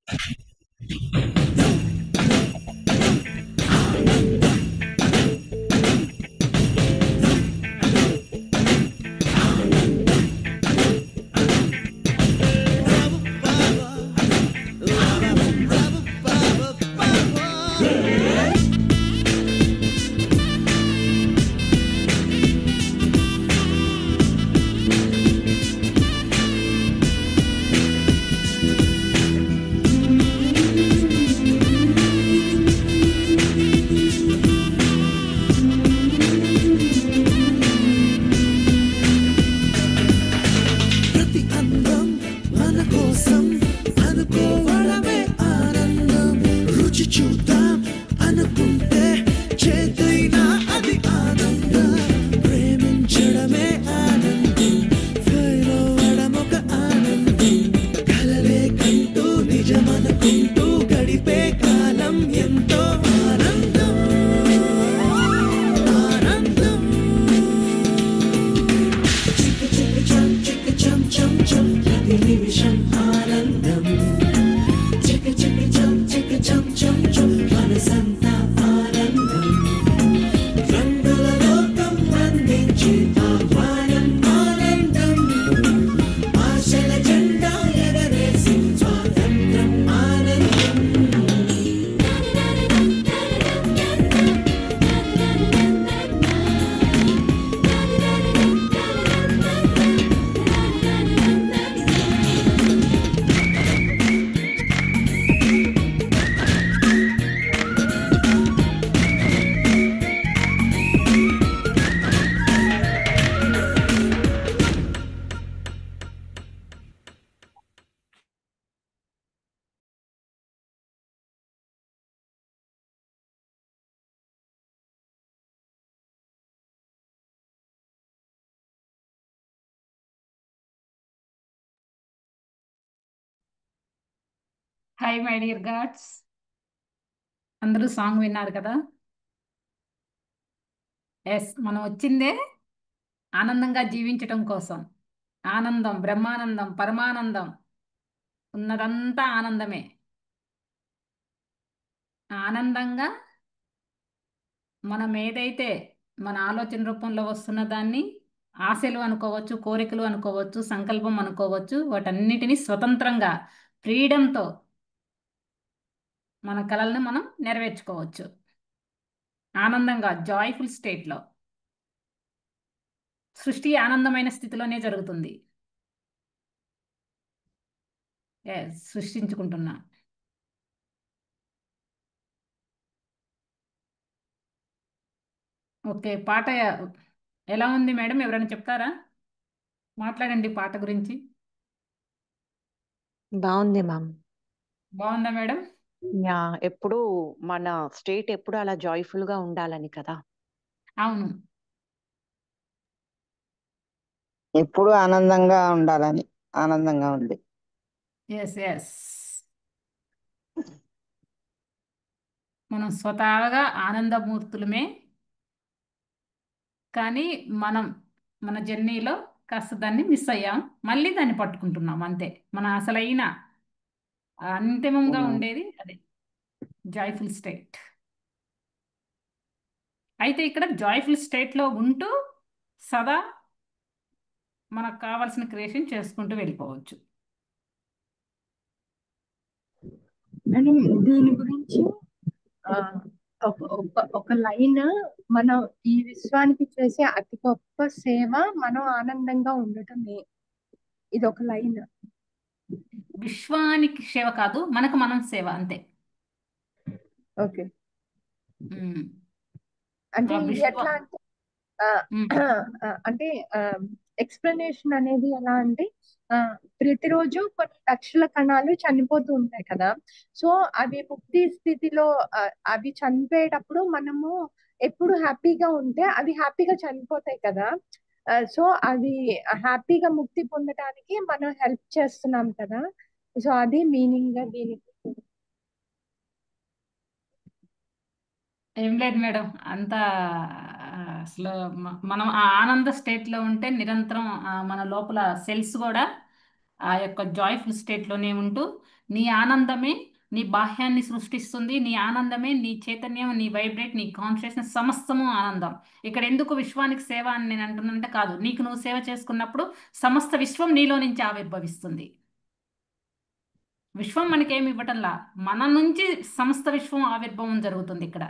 ప్రతి అందం మన కోసం అనుకోవడమే ఆనందం. రుచి చూద్దాం అనుకుంటే చేతైనా అది ఆనందం. ప్రేమించడమే ఆనందం, ఫెయిల్ అవ్వడం ఒక ఆనందం. కలలే కంటూ నిజమనుకుంటూ గడిపే కాలం ఎంతో ఆనందం. ఆనందం. చిక్క చిక్క చం చిక్క చం చం చం ప్రతి నిమిషం ఆనందం. చిక్క చిక్క చం చిక్క చం చం చం మనసంతా ఆనందం. రంగుల లోకం అందించే ఆహ్వానం ఆనందం. ఆశల జెండా ఎగరేసి స్వాతంత్రం ఆనందం. హాయ్ మై డియర్ గాడ్స్, అందరూ సాంగ్ విన్నారు కదా? ఎస్, మనం వచ్చిందే ఆనందంగా జీవించటం కోసం. ఆనందం, బ్రహ్మానందం, పరమానందం, ఉన్నదంతా ఆనందమే. ఆనందంగా మనం ఏదైతే మన ఆలోచన రూపంలో వస్తున్న దాన్ని ఆశలు అనుకోవచ్చు, కోరికలు అనుకోవచ్చు, సంకల్పం అనుకోవచ్చు, వాటన్నిటిని స్వతంత్రంగా ఫ్రీడంతో మన కలల్ని మనం నెరవేర్చుకోవచ్చు. ఆనందంగా జాయ్ఫుల్ స్టేట్లో. సృష్టి ఆనందమైన స్థితిలోనే జరుగుతుంది. సృష్టించుకుంటున్నా. ఓకే, పాట ఎలా ఉంది మేడం? ఎవరైనా చెప్తారా? మాట్లాడండి పాట గురించి. బాగుంది మ్యామ్. బాగుందా మేడం? యా, ఎప్పుడు మన స్టేట్ ఎప్పుడు అలా జాయ్ఫుల్ గా ఉండాలని కదా. అవును. ఎప్పుడు ఆనందంగా ఉండాలని ఆనందంగా ఉంది. ఎస్ ఎస్, మనం స్వతహాగా ఆనందమూర్తులమే. కానీ మనం మన జర్నీలో కాస్త దాన్ని మిస్ అయ్యాం, మళ్ళీ దాన్ని పట్టుకుంటున్నాం అంతే. మన అసలైన అంతిమంగా ఉండేది అదే జాయ్ఫుల్ స్టేట్. అయితే ఇక్కడ జాయ్ఫుల్ స్టేట్లో ఉంటూ సదా మనకు కావాల్సిన క్రియేషన్ చేసుకుంటూ వెళ్ళిపోవచ్చు. మేడం, దీని గురించి ఆ, ఒక లైన్, మనం ఈ విశ్వానికి చేసే అతి గొప్ప సేవ మనం ఆనందంగా ఉండటమే. ఇది ఒక లైన్. విశ్వానికి సేవ కాదు, మనకు మనం సేవ అంతే. ఓకే. ఉమ్. అంటే ఆ ఇది విశ్వ ఎట్లా అంటే ఆ, ఉమ్. అంటే ఎక్స్ప్లెనేషన్ అనేది ఎలా అంటే ప్రతిరోజు కొన్ని లక్షల కణాలు చనిపోతూ ఉంటాయి కదా. సో అవి ముక్తి స్థితిలో అవి చనిపోయేటప్పుడు మనము ఎప్పుడు హ్యాపీగా ఉంటే అవి హ్యాపీగా చనిపోతాయి కదా. సో అవి హ్యాపీగా ముక్తి పొందడానికి మనం హెల్ప్ చేస్తున్నాం కదా. సో అది మీనింగ్ దీనికి. ఏం లేదు మేడం, అంతా అసలు మనం ఆ ఆనంద స్టేట్లో ఉంటే నిరంతరం మన లోపల సెల్స్ కూడా ఆ యొక్క జాయ్ఫుల్ స్టేట్లోనే ఉంటూ నీ ఆనందమే నీ బాహ్యాన్ని సృష్టిస్తుంది. నీ ఆనందమే నీ చైతన్యం, నీ వైబ్రేట్, నీ కాన్షియస్నెస్ సమస్తము ఆనందం. ఇక్కడ ఎందుకు విశ్వానికి సేవ అని నేను అంటున్నానంటే, కాదు, నీకు నువ్వు సేవ చేసుకున్నప్పుడు సమస్త విశ్వం నీలో నుంచి ఆవిర్భవిస్తుంది. విశ్వం మనకేమి ఇవ్వటంలా, మన నుంచి సమస్త విశ్వం ఆవిర్భావం జరుగుతుంది ఇక్కడ.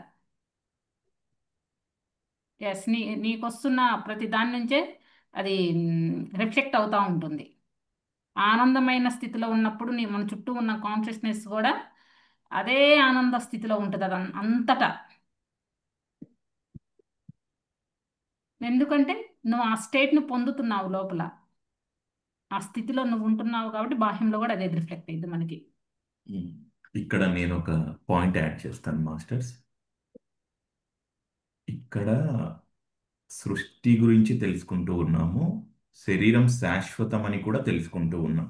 ఎస్, నీకొస్తున్న ప్రతి దాని నుంచే అది రిఫ్లెక్ట్ అవుతూ ఉంటుంది. ఆనందమైన స్థితిలో ఉన్నప్పుడు మన చుట్టూ ఉన్న కాన్షియస్నెస్ కూడా అదే ఆనంద స్థితిలో ఉంటుంది అది అంతటా. ఎందుకంటే నువ్వు ఆ స్టేట్ను పొందుతున్నావు లోపల, ఆ స్థితిలో నువ్వు ఉంటున్నావు కాబట్టి బాహ్యంలో కూడా అదే రిఫ్లెక్ట్ అయ్యింది మనకి. ఇక్కడ నేను ఒక పాయింట్ యాడ్ చేస్తాను మాస్టర్స్. ఇక్కడ సృష్టి గురించి తెలుసుకుంటూ ఉన్నాము, శరీరం శాశ్వతం అని కూడా తెలుసుకుంటూ ఉన్నాం.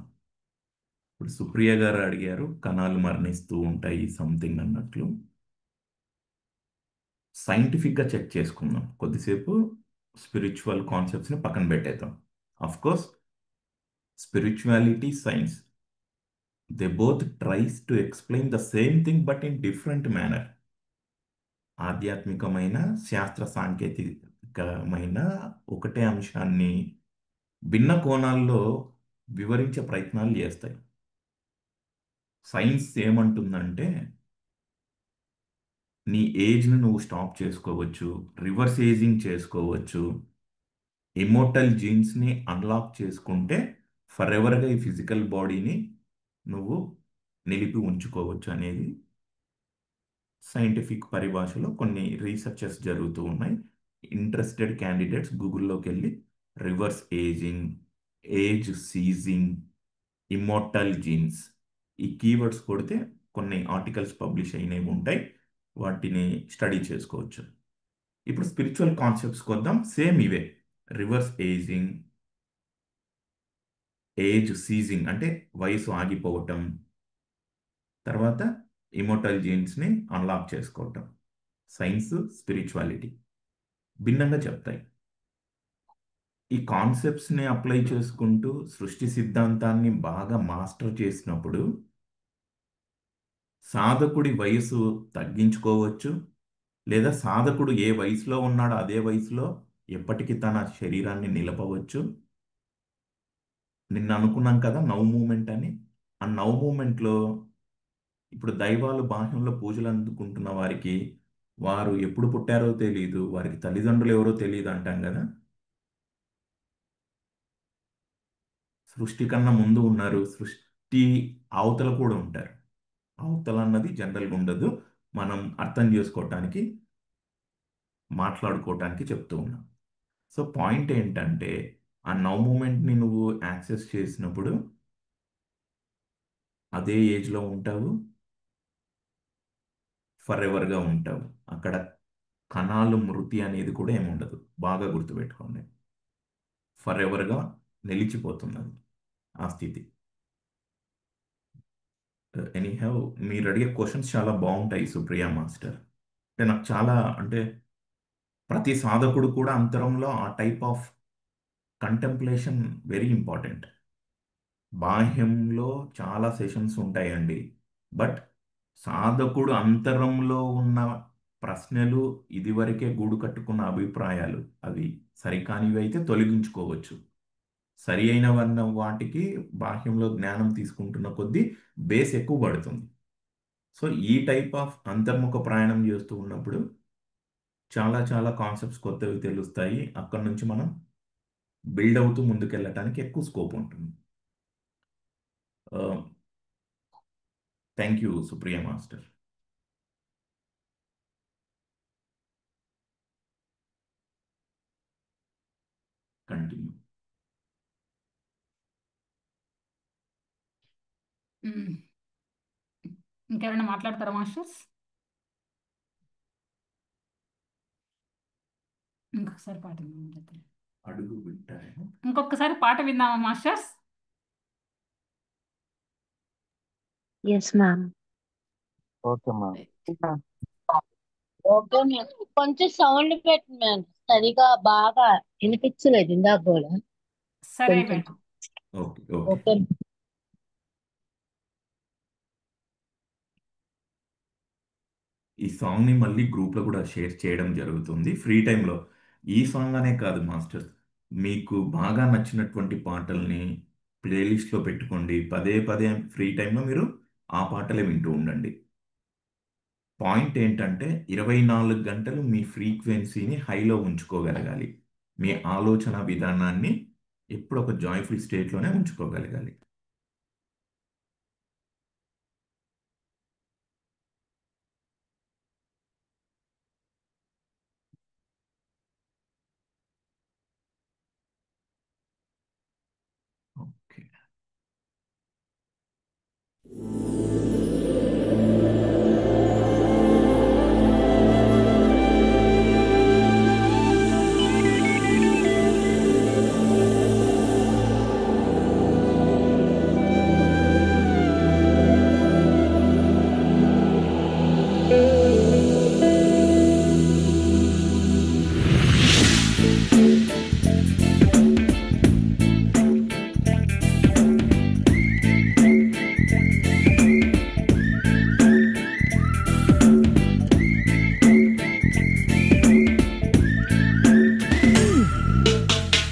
ఇప్పుడు సుప్రియ గారు అడిగారు కణాలు మరణిస్తూ ఉంటాయి సంథింగ్ అన్నట్లు. సైంటిఫిక్గా చెక్ చేసుకుందాం కొద్దిసేపు, స్పిరిచువల్ కాన్సెప్ట్స్ని పక్కన పెట్టేద్దాం. Of course spirituality, science, they both tries to explain the same thing but in different manner. ఆధ్యాత్మికమైన, శాస్త్ర సాంకేతికమైన ఒకటే అంశాన్ని భిన్న కోణాల్లో వివరించే ప్రయత్నాలు చేస్తాయి. సైన్స్ ఏమంటుందంటే నీ ఏజ్ని నువ్వు స్టాప్ చేసుకోవచ్చు, రివర్స్ ఏజింగ్ చేసుకోవచ్చు, ఇమోర్టల్ జీన్స్ని అన్లాక్ చేసుకుంటే ఫర్ ఎవర్గా ఈ ఫిజికల్ బాడీని నువ్వు నిలిపి ఉంచుకోవచ్చు అనేది సైంటిఫిక్ పరిభాషలో కొన్ని రీసెర్చెస్ జరుగుతూ ఉన్నాయి. ఇంట్రెస్టెడ్ క్యాండిడేట్స్ గూగుల్లోకి వెళ్ళి reverse ageing, age seizing, immortal jeans ఈ కీవర్డ్స్ కొడితే కొన్ని ఆర్టికల్స్ పబ్లిష్ అయినవి ఉంటాయి, వాటిని స్టడీ చేసుకోవచ్చు. ఇప్పుడు స్పిరిచువల్ కాన్సెప్ట్స్కి వద్దాం. సేమ్ ఇవే, రివర్స్ ఏజింగ్, ఏజ్ సీజింగ్ అంటే వయసు ఆగిపోవటం, తర్వాత ఇమోర్టల్ జీన్స్ని అన్లాక్ చేసుకోవటం. సైన్స్, స్పిరిచువాలిటీ భిన్నంగా చెప్తాయి. ఈ కాన్సెప్ట్స్ని అప్లై చేసుకుంటూ సృష్టి సిద్ధాంతాన్ని బాగా మాస్టర్ చేసినప్పుడు సాధకుడి వయసు తగ్గించుకోవచ్చు, లేదా సాధకుడు ఏ వయసులో ఉన్నాడో అదే వయసులో ఎప్పటికీ తన శరీరాన్ని నిలపవచ్చు. నిన్న అనుకున్నాం కదా నవ్ మూమెంట్ అని. ఆ నవ్ మూమెంట్లో ఇప్పుడు దైవాలు బాహ్యంలో పూజలు అందుకుంటున్న వారికి వారు ఎప్పుడు పుట్టారో తెలియదు, వారికి తల్లిదండ్రులు ఎవరో తెలియదు అంటాం కదా. సృష్టి కన్నా ముందు ఉన్నారు, సృష్టి అవతల కూడా ఉంటారు. అవతల అన్నది జనరల్గా ఉండదు, మనం అర్థం చేసుకోవటానికి, మాట్లాడుకోవటానికి చెప్తూ ఉన్నాం. సో పాయింట్ ఏంటంటే ఆ నవ్ మూమెంట్ని నువ్వు యాక్సెస్ చేసినప్పుడు అదే ఏజ్లో ఉంటావు, ఫర్ ఎవర్గా ఉంటావు. అక్కడ కణాలు మృతి అనేది కూడా ఏముండదు, బాగా గుర్తుపెట్టుకోండి. ఫర్ ఎవర్గా నిలిచిపోతున్నది ఆ స్థితి. ఎనీహౌ మీరు అడిగే క్వశ్చన్స్ చాలా బాగుంటాయి సుప్రియా మాస్టర్. అంటే నాకు చాలా, అంటే ప్రతి సాధకుడు కూడా అంతరంలో ఆ type of contemplation very important. బాహ్యంలో చాలా సెషన్స్ ఉంటాయండి, బట్ సాధకుడు అంతరంలో ఉన్న ప్రశ్నలు, ఇదివరకే గూడు కట్టుకున్న అభిప్రాయాలు, అవి సరికానివి అయితే తొలగించుకోవచ్చు. సరి అయినవన్న వాటికి బాహ్యంలో జ్ఞానం తీసుకుంటున్న కొద్దీ బేస్ ఎక్కువ పడుతుంది. సో ఈ టైప్ ఆఫ్ అంతర్ముఖ ప్రయాణం చేస్తూ ఉన్నప్పుడు చాలా చాలా కాన్సెప్ట్స్ కొత్తవి తెలుస్తాయి. అక్కడ నుంచి మనం బిల్డ్ అవుతూ ముందుకెళ్ళటానికి ఎక్కువ స్కోప్ ఉంటుంది. Thank you Supriya master. Continue. ఇంకెవరైనా మాట్లాడతారా మాస్టర్స్? ఇంకొకసారి పాట విందామా? అడుగు వింటారేమో. ఇంకొకసారి పాట విందామా masters? Yes ma'am. Okay ma'am. Okay ma'am. కొంచెం సౌండ్ పెట్టి మ్యామ్, సరిగా బాగా వినిపించలేదు ఇందాక కూడా. సరే కొంచెం మేడం. Okay okay. ఓకే. ఈ సాంగ్ని మళ్ళీ గ్రూప్లో కూడా షేర్ చేయడం జరుగుతుంది ఫ్రీ టైంలో. ఈ సాంగ్ అనే కాదు మాస్టర్స్, మీకు బాగా నచ్చినటువంటి పాటల్ని ప్లేలిస్ట్లో పెట్టుకోండి. పదే పదే ఫ్రీ టైంలో మీరు ఆ పాటలే వింటూ ఉండండి. పాయింట్ ఏంటంటే 24 గంటలు మీ ఫ్రీక్వెన్సీని హైలో ఉంచుకోగలగాలి. మీ ఆలోచన విధానాన్ని ఎప్పుడు ఒక జాయ్ఫుల్ స్టేట్లోనే ఉంచుకోగలగాలి. ఓకే.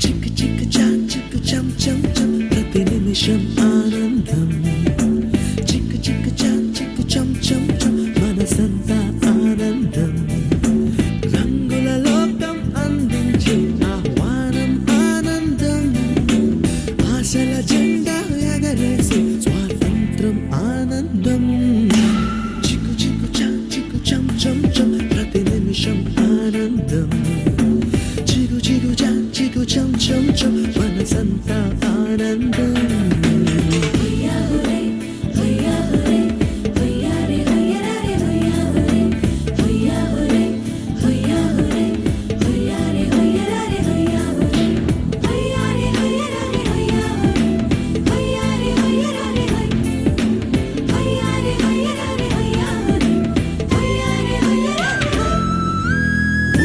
చిక్ చిక్ చా చిక్ చం చం చం ప్రతి నిమిషం ఆనందం. చిక్ చిక్ చా చిక్ చం చం చం మనసంతా ఆనందం. రంగుల లోకం అందించే ఆహ్వానం ఆనందం. ఆశల జెండా ఎగరేసి స్వాతంత్రం ఆనందం. చిక్కు చిక్కు చా చిక్కు చం చం చం ప్రతి నిమిషం ఆనందం. చిగు చిగు చా చిగు చం చం చం మనసంతా ఆనందం.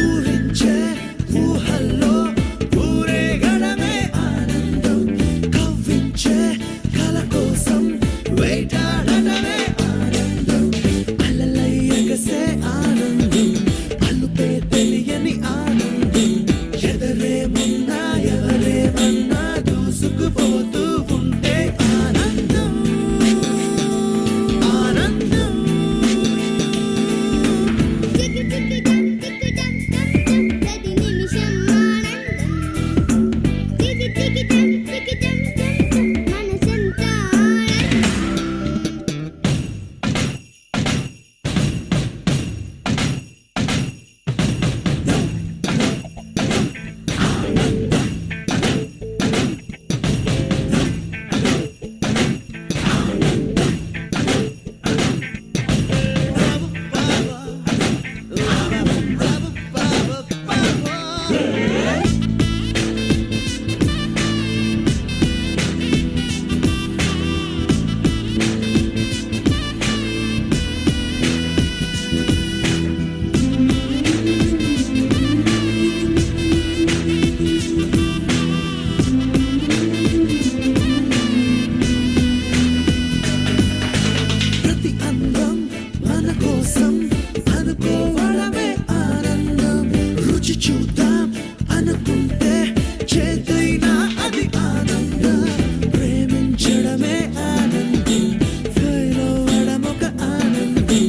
ఊరించే ఊహల్లో ఊరేగడమే ఆనందం. కవ్వించే కల కోసం వేటాడడమే ఆనందం. అలలై ఎగసే ఆనందం. అలుపే తెలియని ఆనందం. ఎదరేమున్నా ఎవరేమన్నా దూసుకుపోతూ ఉంటే ఆనందం ఆనందం. చిక్కు చిక్కు జం చిక్కు జం జం జం ప్రతి నిమిషం ఆనందం. చిక్కు చిక్కు జం చిక్కు జం జం జం మనసంతా ప్రతి అందం మన కోసం అనుకోవడమే ఆనందం. రుచి చూద్దాం అనుకుంటే చేతైనా అది ఆనందం. ప్రేమించడమే ఆనందం. ఫెయిల్ అవ్వడం ఒక ఆనందం.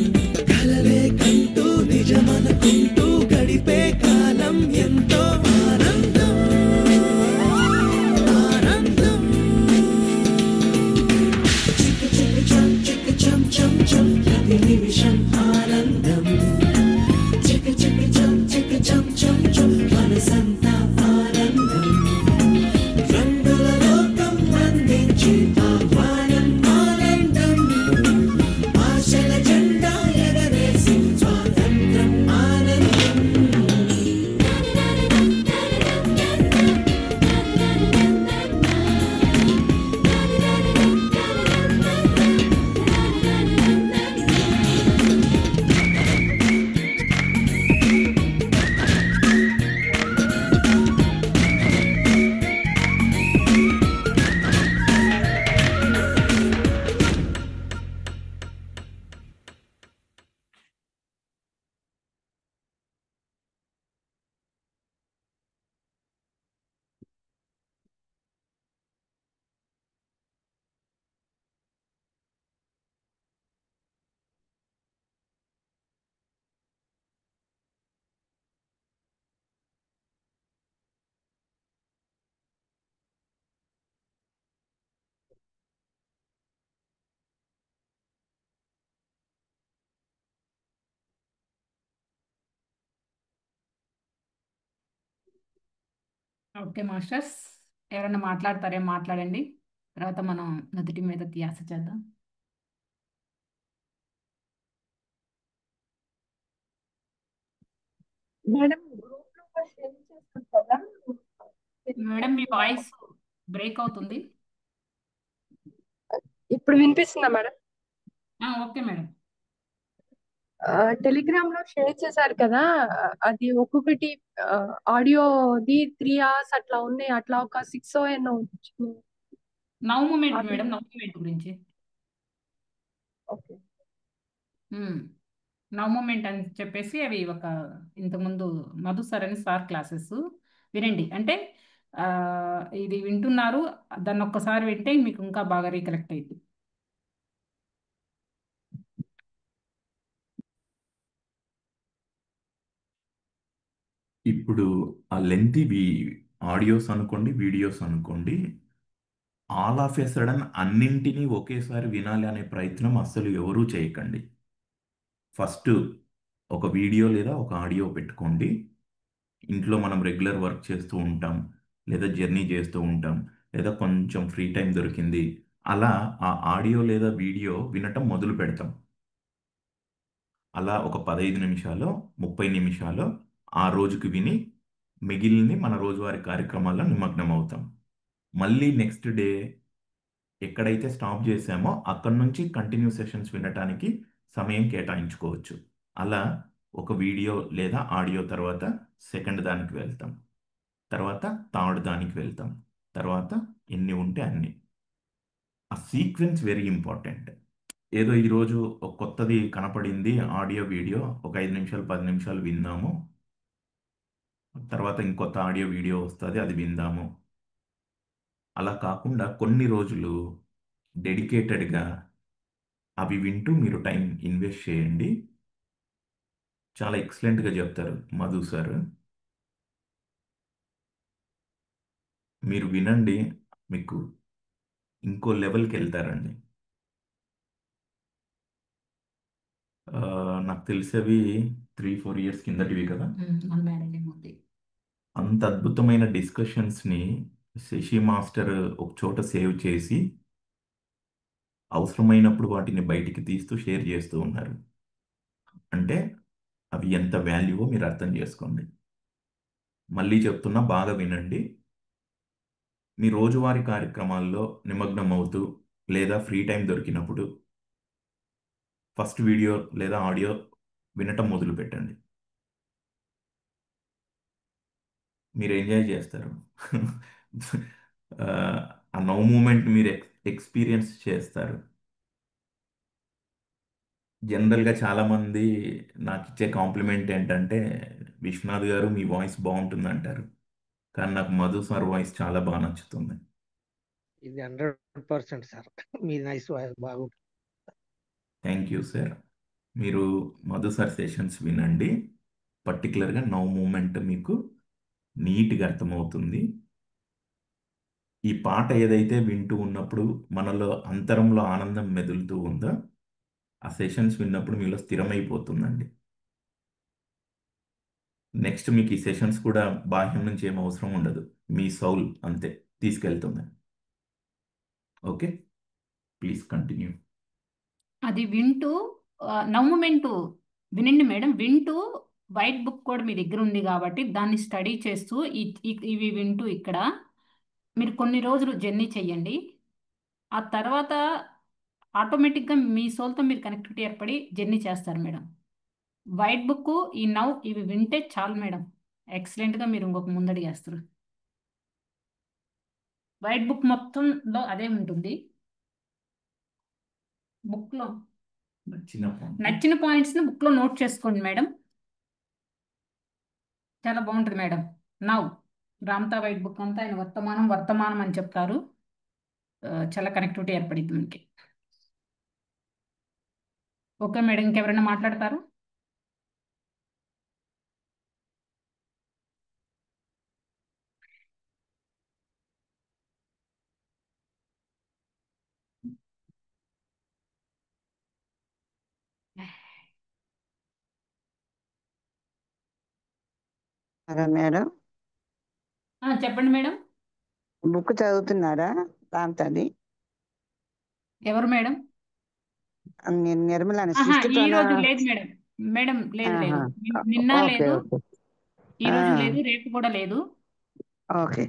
కలలే కంటూ నిజమనుకుంటూ గడిపే కాలం ఎంతో ఆనందం ఆనందం. చిక్ చిక్ చం చిక్ చం చం చం ప్రతి నిమిషం ఆనందం. చిక్ చిక్ చం చిక్ చం చం చం మనసంతా ఆనందం. రంగుల లోకం అందించే ఆహ్వానం ఆనందం. ఆశల జెండా ఎగరేసి స్వాతంత్రం ఆనందం. ఓకే మాస్టర్స్, ఎవరైనా మాట్లాడతారేం మాట్లాడండి, తర్వాత మనం నుదుటి మీద ధ్యాస చేద్దాం. మేడం గ్రూప్ లో షేర్ చేస్తాం కదా మేడం మీ టెలిగ్రామ్ లో. వాయిస్ బ్రేక్ అవుతుంది. ఇప్పుడు వినిపిస్తుందా మేడం? Okay madam. టెలిగ్రామ్ లో షేర్ చేశారు కదా, అది ఒక్కొక్కటి ఆడియోది 3 hours అట్లా ఉన్నాయి, అట్లా ఒక 6 ఎన్నో వచ్చినాయి. నవ్ మూమెంట్ అది మేడం, నవ్ మూమెంట్ గురించి. ఓకే. నవ్ మూమెంట్ అని చెప్పేసి అవి ఒక ఇంతకుముందు మధు సార్ అని సార్ క్లాసెస్ వినండి. అంటే ఆ, ఇది వింటున్నారు, దాన్ని ఒక్కసారి వింటే మీకు ఇంకా బాగా రీకలెక్ట్ అయింది. ఇప్పుడు ఆ లెంతీ ఆడియోస్ అనుకోండి, వీడియోస్ అనుకోండి, ఆల్ ఆఫ్ ఎ సడన్ అన్నింటినీ ఒకేసారి వినాలి అనే ప్రయత్నం అస్సలు ఎవరూ చేయకండి. ఫస్ట్ ఒక వీడియో లేదా ఒక ఆడియో పెట్టుకోండి. ఇంట్లో మనం రెగ్యులర్ వర్క్ చేస్తూ ఉంటాం, లేదా జర్నీ చేస్తూ ఉంటాం, లేదా కొంచెం ఫ్రీ టైం దొరికింది, అలా ఆ ఆడియో లేదా వీడియో వినటం మొదలు పెడతాం. అలా ఒక 15 నిమిషాలు 30 నిమిషాలు ఆ రోజుకి విని మిగిలింది మన రోజువారీ కార్యక్రమాల్లో నిమగ్నం అవుతాం. మళ్ళీ నెక్స్ట్ డే ఎక్కడైతే స్టాప్ చేసామో అక్కడ నుంచి కంటిన్యూ సెషన్స్ వినటానికి సమయం కేటాయించుకోవచ్చు. అలా ఒక వీడియో లేదా ఆడియో తర్వాత సెకండ్ దానికి వెళ్తాం, తర్వాత థర్డ్ దానికి వెళ్తాం, తర్వాత ఎన్ని ఉంటే అన్ని. ఆ సీక్వెన్స్ వెరీ ఇంపార్టెంట్. ఏదో ఈరోజు ఒక కొత్తది కనపడింది ఆడియో వీడియో, ఒక 5 నిమిషాలు 10 నిమిషాలు విందాము, తర్వాత ఇంకొత్త ఆడియో వీడియో వస్తుంది అది విందాము, అలా కాకుండా కొన్ని రోజులు డెడికేటెడ్గా అవి వింటూ మీరు టైం ఇన్వెస్ట్ చేయండి. చాలా ఎక్సలెంట్గా చెప్తారు మధు సార్. మీరు వినండి, మీకు ఇంకో లెవెల్కి వెళ్తారండి. ఆ, నాకు తెలిసేవి 3-4 ఇయర్స్ కిందటివి కదా. మన మ్యారేజ్ ఏమవుతుంది. అంత అద్భుతమైన డిస్కషన్స్ని శశి మాస్టర్ ఒక చోట సేవ్ చేసి అవసరమైనప్పుడు వాటిని బయటికి తీస్తూ షేర్ చేస్తూ ఉన్నారు. అంటే అవి ఎంత వాల్యూవో మీరు అర్థం చేసుకోండి. మళ్ళీ చెప్తున్నా, బాగా వినండి. మీ రోజువారీ కార్యక్రమాల్లో నిమగ్నం అవుతూ లేదా ఫ్రీ టైం దొరికినప్పుడు ఫస్ట్ వీడియో లేదా ఆడియో వినటం మొదలు పెట్టండి. మీరు ఎంజాయ్ చేస్తారు. ఆ, ఆ నో మూమెంట్ మీరు ఎక్స్పీరియన్స్ చేస్తారు. జనరల్గా చాలామంది నాకు ఇచ్చే కాంప్లిమెంట్ ఏంటంటే, విశ్వనాథ్ గారు మీ వాయిస్ బాగుంటుంది అంటారు, కానీ నాకు మధు సార్ వాయిస్ చాలా బాగా నచ్చుతుంది. ఇది 100% సార్. మీ నైస్ బాగుంటుంది. Thank you sir. మీరు మధు సార్ సెషన్స్ వినండి. పర్టికులర్గా నౌ మూమెంట్ మీకు నీట్గా అర్థమవుతుంది. ఈ పాట ఏదైతే వింటూ ఉన్నప్పుడు మనలో అంతరంలో ఆనందం మెదులుతూ ఉందో, ఆ సెషన్స్ విన్నప్పుడు మీలో స్థిరమైపోతుందండి. నెక్స్ట్ మీకు ఈ సెషన్స్ కూడా బాహ్యం నుంచి ఏం అవసరం ఉండదు, మీ సౌల్ అంతే తీసుకెళ్తుంది. Okay, please continue. అది వింటూ నవ్వుమెంట్ వినండి మేడం. వింటూ వైట్ బుక్ కూడా మీ దగ్గర ఉంది కాబట్టి దాన్ని స్టడీ చేస్తూ ఇవి వింటూ ఇక్కడ మీరు కొన్ని రోజులు జర్నీ చెయ్యండి. ఆ తర్వాత ఆటోమేటిక్గా మీ సోల్తో మీరు కనెక్టివిటీ ఏర్పడి జర్నీ చేస్తారు మేడం. వైట్ బుక్ ఈ నవ్ ఇవి వింటే చాలు మేడం, ఎక్సలెంట్గా మీరు ఇంకొక ముందడుగు వేస్తారు. వైట్ బుక్ మొత్తంలో అదే ఉంటుంది. బుక్లో నచ్చిన పాయింట్స్ని బుక్లో నోట్ చేసుకోండి మేడం, చాలా బాగుంటుంది madam. Now Ramtha white book అంతా ఆయన వర్తమానం వర్తమానం అని చెప్తారు. చాలా కనెక్టివిటీ ఏర్పడింది మనకి. ఓకే మేడం, ఇంకెవరైనా మాట్లాడతారు? మేడం చెప్పండి మేడం. బుక్ చదువుతున్నారా కాంతది? ఎవరు మేడం? నిర్మల అని ఆహా, సృష్టి ఈ రోజు లేదు మేడం. మేడం లేదు ఆహా. లేదు. నిన్న ఓకే లేదు, ఓకే ఈ ఆ, రోజు లేదు, రేపు కూడా లేదు. ఓకే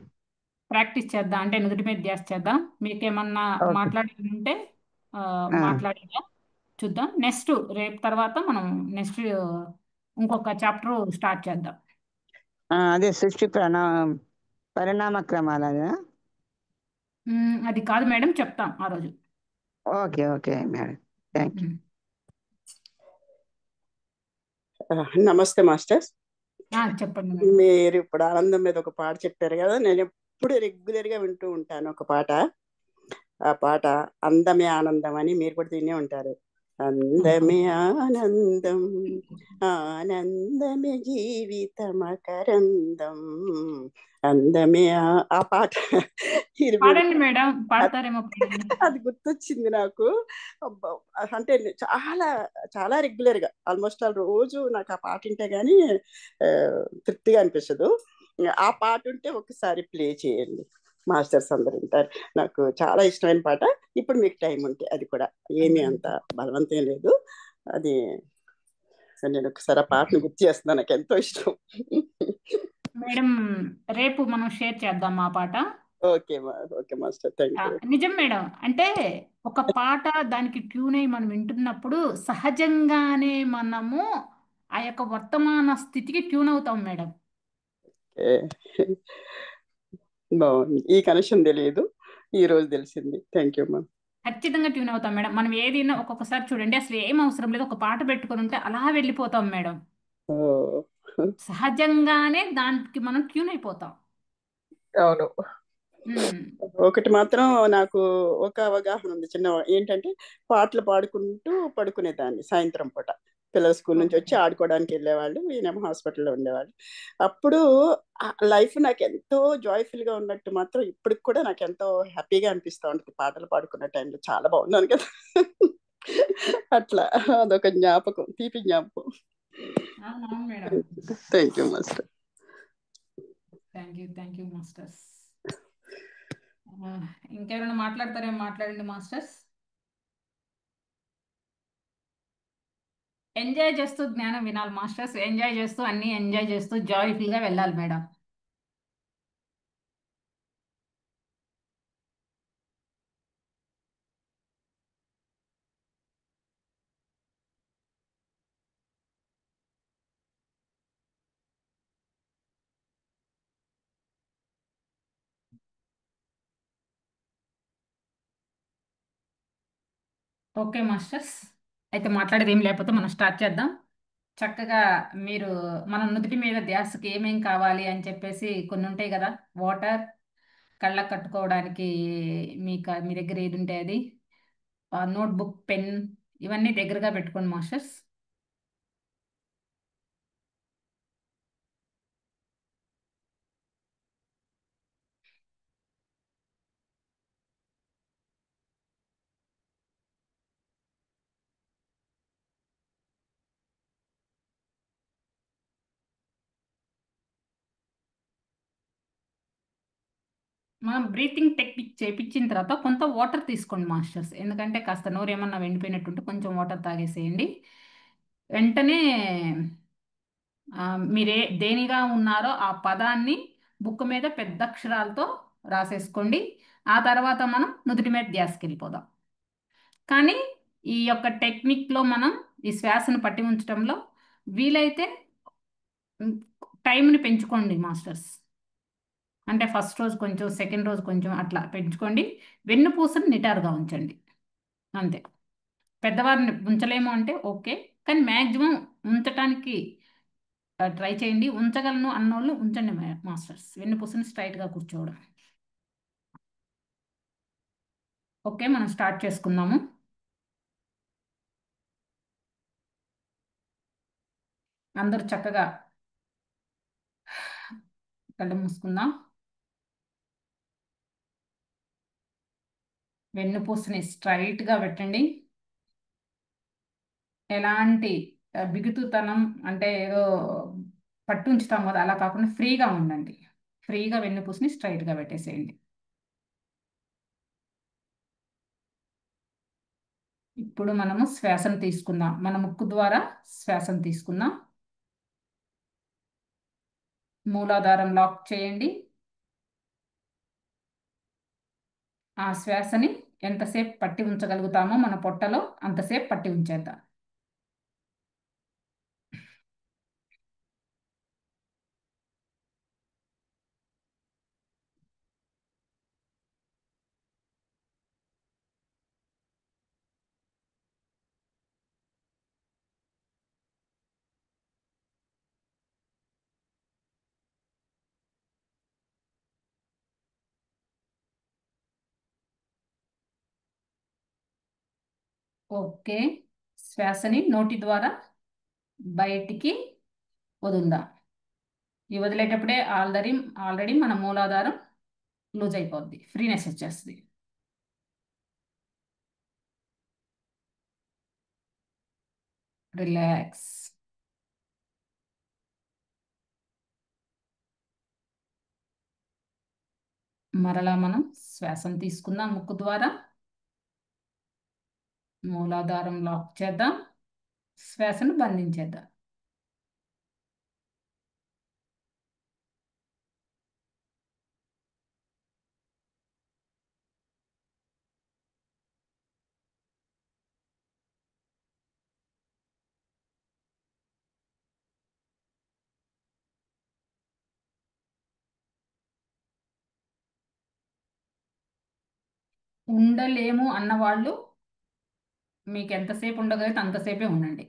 ప్రాక్టీస్ చేద్దాం అంటే నుదుటి మీద ధ్యాస చేద్దాం. మీకేమన్నా ఓకే మాట్లాడేది ఉంటే ఆ, మాట్లాడేదా చూద్దాం. నెక్స్ట్ రేపు తర్వాత మనం నెక్స్ట్ ఇంకొక చాప్టర్ స్టార్ట్ చేద్దాం. అదే సృష్టి పరిణామ క్రమాలు అదా? అది కాదు మేడం, చెప్తాం ఆ రోజు. Okay okay madam, thank you. Um. నమస్తే మాస్టర్స్. చెప్పండి మేడం. మీరు ఇప్పుడు ఆనందం మీద ఒక పాట చెప్పారు కదా, నేను ఎప్పుడు రెగ్యులర్ గా వింటూ ఉంటాను ఒక పాట. ఆ పాట అందమే ఆనందం అని మీరు కూడా తినే ఉంటారు. అందమే ఆనందం, ఆనందమే జీవితమకరందం, అందమే ఆ పాట. ఇది మీరు పాడండి మేడం, పాడతారేమో పాడండి. అది గుర్తొచ్చింది నాకు. అబ్బా, అంటే చాలా చాలా రెగ్యులర్ గా ఆల్మోస్ట్ ఆల్ రోజు నాకు ఆ పాట వింటే గానీ తృప్తిగా అనిపించదు. ఆ పాట ఉంటే ఒకసారి ప్లే చేయండి మాస్టర్స్ అందరు వింటారు. నాకు చాలా ఇష్టమైన పాట. ఇప్పుడు మీకు టైం ఉంటే అది కూడా ఏమీ అంత బలవంతం లేదు. అది నేను ఒకసారి ఆ పాటను గుర్తు చేస్తున్నాను, నాకు ఎంతో ఇష్టం. మేడం రేపు మనం షేర్ చేద్దాం ఆ పాట. Okay okay master, thank you. నిజం మేడం, అంటే ఒక పాట దానికి ట్యూన్ అయి మనం వింటున్నప్పుడు సహజంగానే మనము ఆ యొక్క వర్తమాన స్థితికి ట్యూన్ అవుతాం మేడం. బాగుంది, ఈ కనెక్షన్ తెలియదు, ఈ రోజు తెలిసింది. Thank you ma'am. ఖచ్చితంగా ట్యూన్ అవుతాం మేడం. మనం ఏదైనా ఒక్కొక్కసారి చూడండి, అసలు ఏం అవసరం లేదు, ఒక పాట పెట్టుకొని ఉంటే అలా వెళ్ళిపోతాం మేడం. సహజంగానే దానికి మనం ట్యూన్ అయిపోతాం. అవును. ఉమ్. ఒకటి మాత్రం నాకు ఒక అవగాహన ఉంది చిన్న, ఏంటంటే పాటలు పాడుకుంటూ పడుకునేదాన్ని సాయంత్రం పూట. పిల్లలు స్కూల్ నుంచి వచ్చి ఆడుకోవడానికి వెళ్ళేవాళ్ళు, ఈయనేమో హాస్పిటల్లో ఉండేవాళ్ళు. అప్పుడు లైఫ్ నాకు ఎంతో జాయ్ఫుల్ గా ఉన్నట్టు మాత్రం ఇప్పటికి కూడా నాకు ఎంతో హ్యాపీగా అనిపిస్తూ ఉంటుంది పాటలు పాడుకున్న టైంలో. చాలా బాగున్నాను కదా. అట్లా అదొక జ్ఞాపకం, తీపి జ్ఞాపకం. అవునవును madam. Thank you master. Thank you masters. ఇంకెవరైనా మాట్లాడతారేమో మాట్లాడండి మాస్టర్స్. ఎంజాయ్ చేస్తూ జ్ఞానం వినాలి మాస్టర్స్, ఎంజాయ్ చేస్తూ అన్ని ఎంజాయ్ చేస్తూ జాయ్ఫుల్ గా వెళ్ళాలి మేడం. ఓకే మాస్టర్స్, అయితే మాట్లాడేది ఏం లేకపోతే మనం స్టార్ట్ చేద్దాం. చక్కగా మీరు మన నుదుటి మీద ధ్యాసకి ఏమేం కావాలి అని చెప్పేసి కొన్ని ఉంటాయి కదా. వాటర్, కళ్ళకు కట్టుకోవడానికి మీ దగ్గర ఏది ఉంటే అది, నోట్బుక్, పెన్, ఇవన్నీ దగ్గరగా పెట్టుకోండి మాస్టర్స్. మనం బ్రీతింగ్ టెక్నిక్ చేపించిన తర్వాత కొంత వాటర్ తీసుకోండి మాస్టర్స్, ఎందుకంటే కాస్త నోరు ఏమన్నా వెండిపోయినట్టుంటే కొంచెం వాటర్ తాగేసేయండి. వెంటనే మీరే దేనిగా ఉన్నారో ఆ పదాన్ని బుక్ మీద పెద్ద అక్షరాలతో రాసేసుకోండి. ఆ తర్వాత మనం నుదుటి మీద ధ్యాసకి వెళ్ళిపోదాం. కానీ ఈ యొక్క టెక్నిక్లో మనం ఈ శ్వాసను పట్టి ఉంచడంలో వీలైతే టైంని పెంచుకోండి మాస్టర్స్. అంటే ఫస్ట్ రోజు కొంచెం, సెకండ్ రోజు కొంచెం అట్లా పెంచుకోండి. వెన్నుపూసను నిటారుగా ఉంచండి, అంతే. పెద్దవారిని ఉంచలేము అంటే ఓకే, కానీ మ్యాక్సిమం ఉంచటానికి ట్రై చేయండి. ఉంచగలను అన్నోళ్ళు ఉంచండి మాస్టర్స్, వెన్నుపూసని స్ట్రైట్గా కూర్చోవడం. ఓకే, మనం స్టార్ట్ చేసుకుందాము. అందరూ చక్కగా కళ్ళు మూసుకుందాం. వెన్నుపూసని స్ట్రైట్గా పెట్టండి. ఎలాంటి బిగుతుతనం అంటే ఏదో పట్టు ఉంచుతాం కదా, అలా కాకుండా ఫ్రీగా ఉండండి. ఫ్రీగా వెన్నుపూసని స్ట్రైట్గా పెట్టేసేయండి. ఇప్పుడు మనము శ్వాసను తీసుకుందాం. మన ముక్కు ద్వారా శ్వాసను తీసుకుందాం. మూలాధారం లాక్ చేయండి. ఆ శ్వాసని ఎంతసేపు పట్టి ఉంచగలుగుతామో మన పొట్టలో అంతసేపు పట్టి ఉంచేద్దాం. ఓకే, శ్వాసని నోటి ద్వారా బయటికి వదులుదాం. ఈ వదిలేటప్పుడే ఆల్రెడీ మన మూలాధారం లూజ్ అయిపోద్ది, ఫ్రీనెస్ వచ్చేస్తుంది. రిలాక్స్. మరలా మనం శ్వాసను తీసుకుందాం. ముక్కు ద్వారా మూలాధారం లాక్ చేద్దాం. శ్వాసను బంధించేద్దాం. ఉండలేము అన్నవాళ్ళు మీకు ఎంతసేపు ఉండగలిగితే అంతసేపే ఉండండి.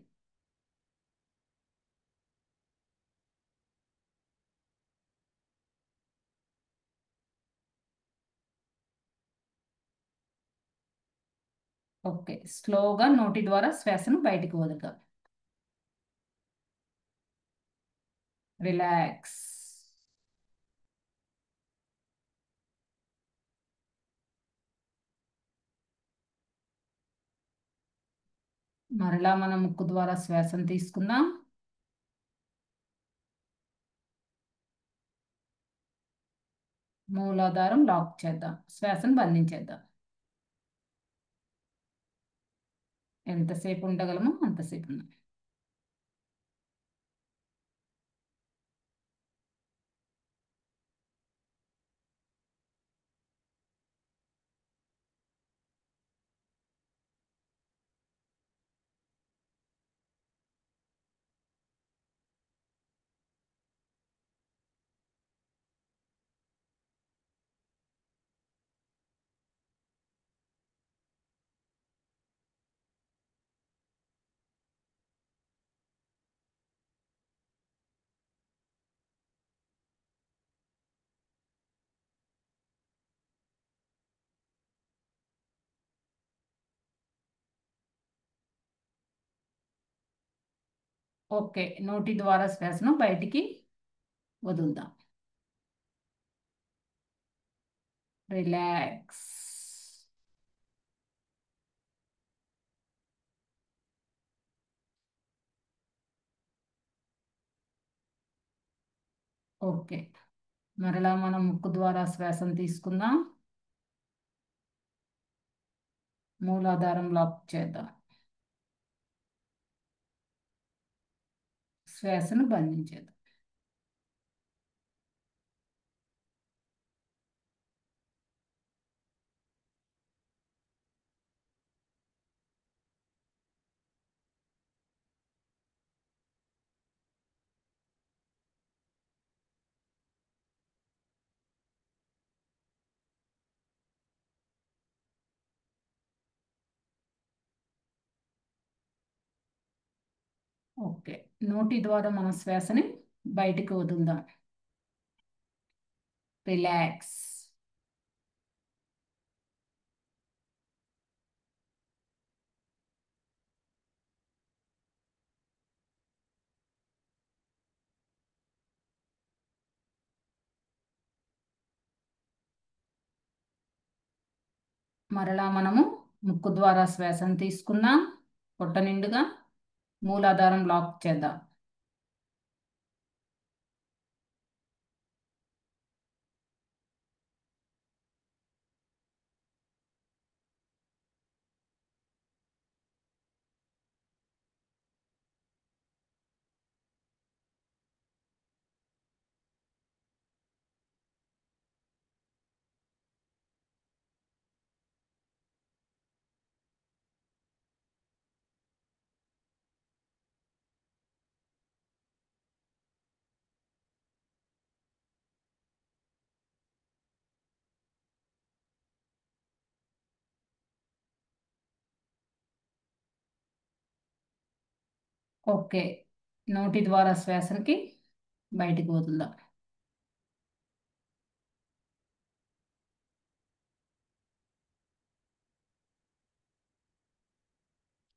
ఓకే, స్లోగా నోటి ద్వారా శ్వాసను బయటికి వదులుదాం. రిలాక్స్. మరలా మనం ముక్కు ద్వారా శ్వాసను తీసుకుందాం. మూలాధారం లాక్ చేద్దాం. శ్వాసను బంధించేద్దాం. ఎంతసేపు ఉండగలమో అంతసేపు ఉందాం. ఓకే, నోటి ద్వారా శ్వాసను బయటికి వదులుదాం. రిలాక్స్. ఓకే, మరలా మనం ముక్కు ద్వారా శ్వాసను తీసుకుందాం. మూలాధారం లాక్ చేద్దాం. శ్వాసను బంధించేద్దాం. ఓకే, నోటి ద్వారా మన శ్వాసని బయటికి వదులుదాం. రిలాక్స్. మరలా మనము ముక్కు ద్వారా శ్వాసను తీసుకుందాం. పొట్ట నిండుగా మూలాధారం లాక్ చేద్దాం. ఓకే. నోటి ద్వారా శ్వాసకి బయటికి వదులుదాం.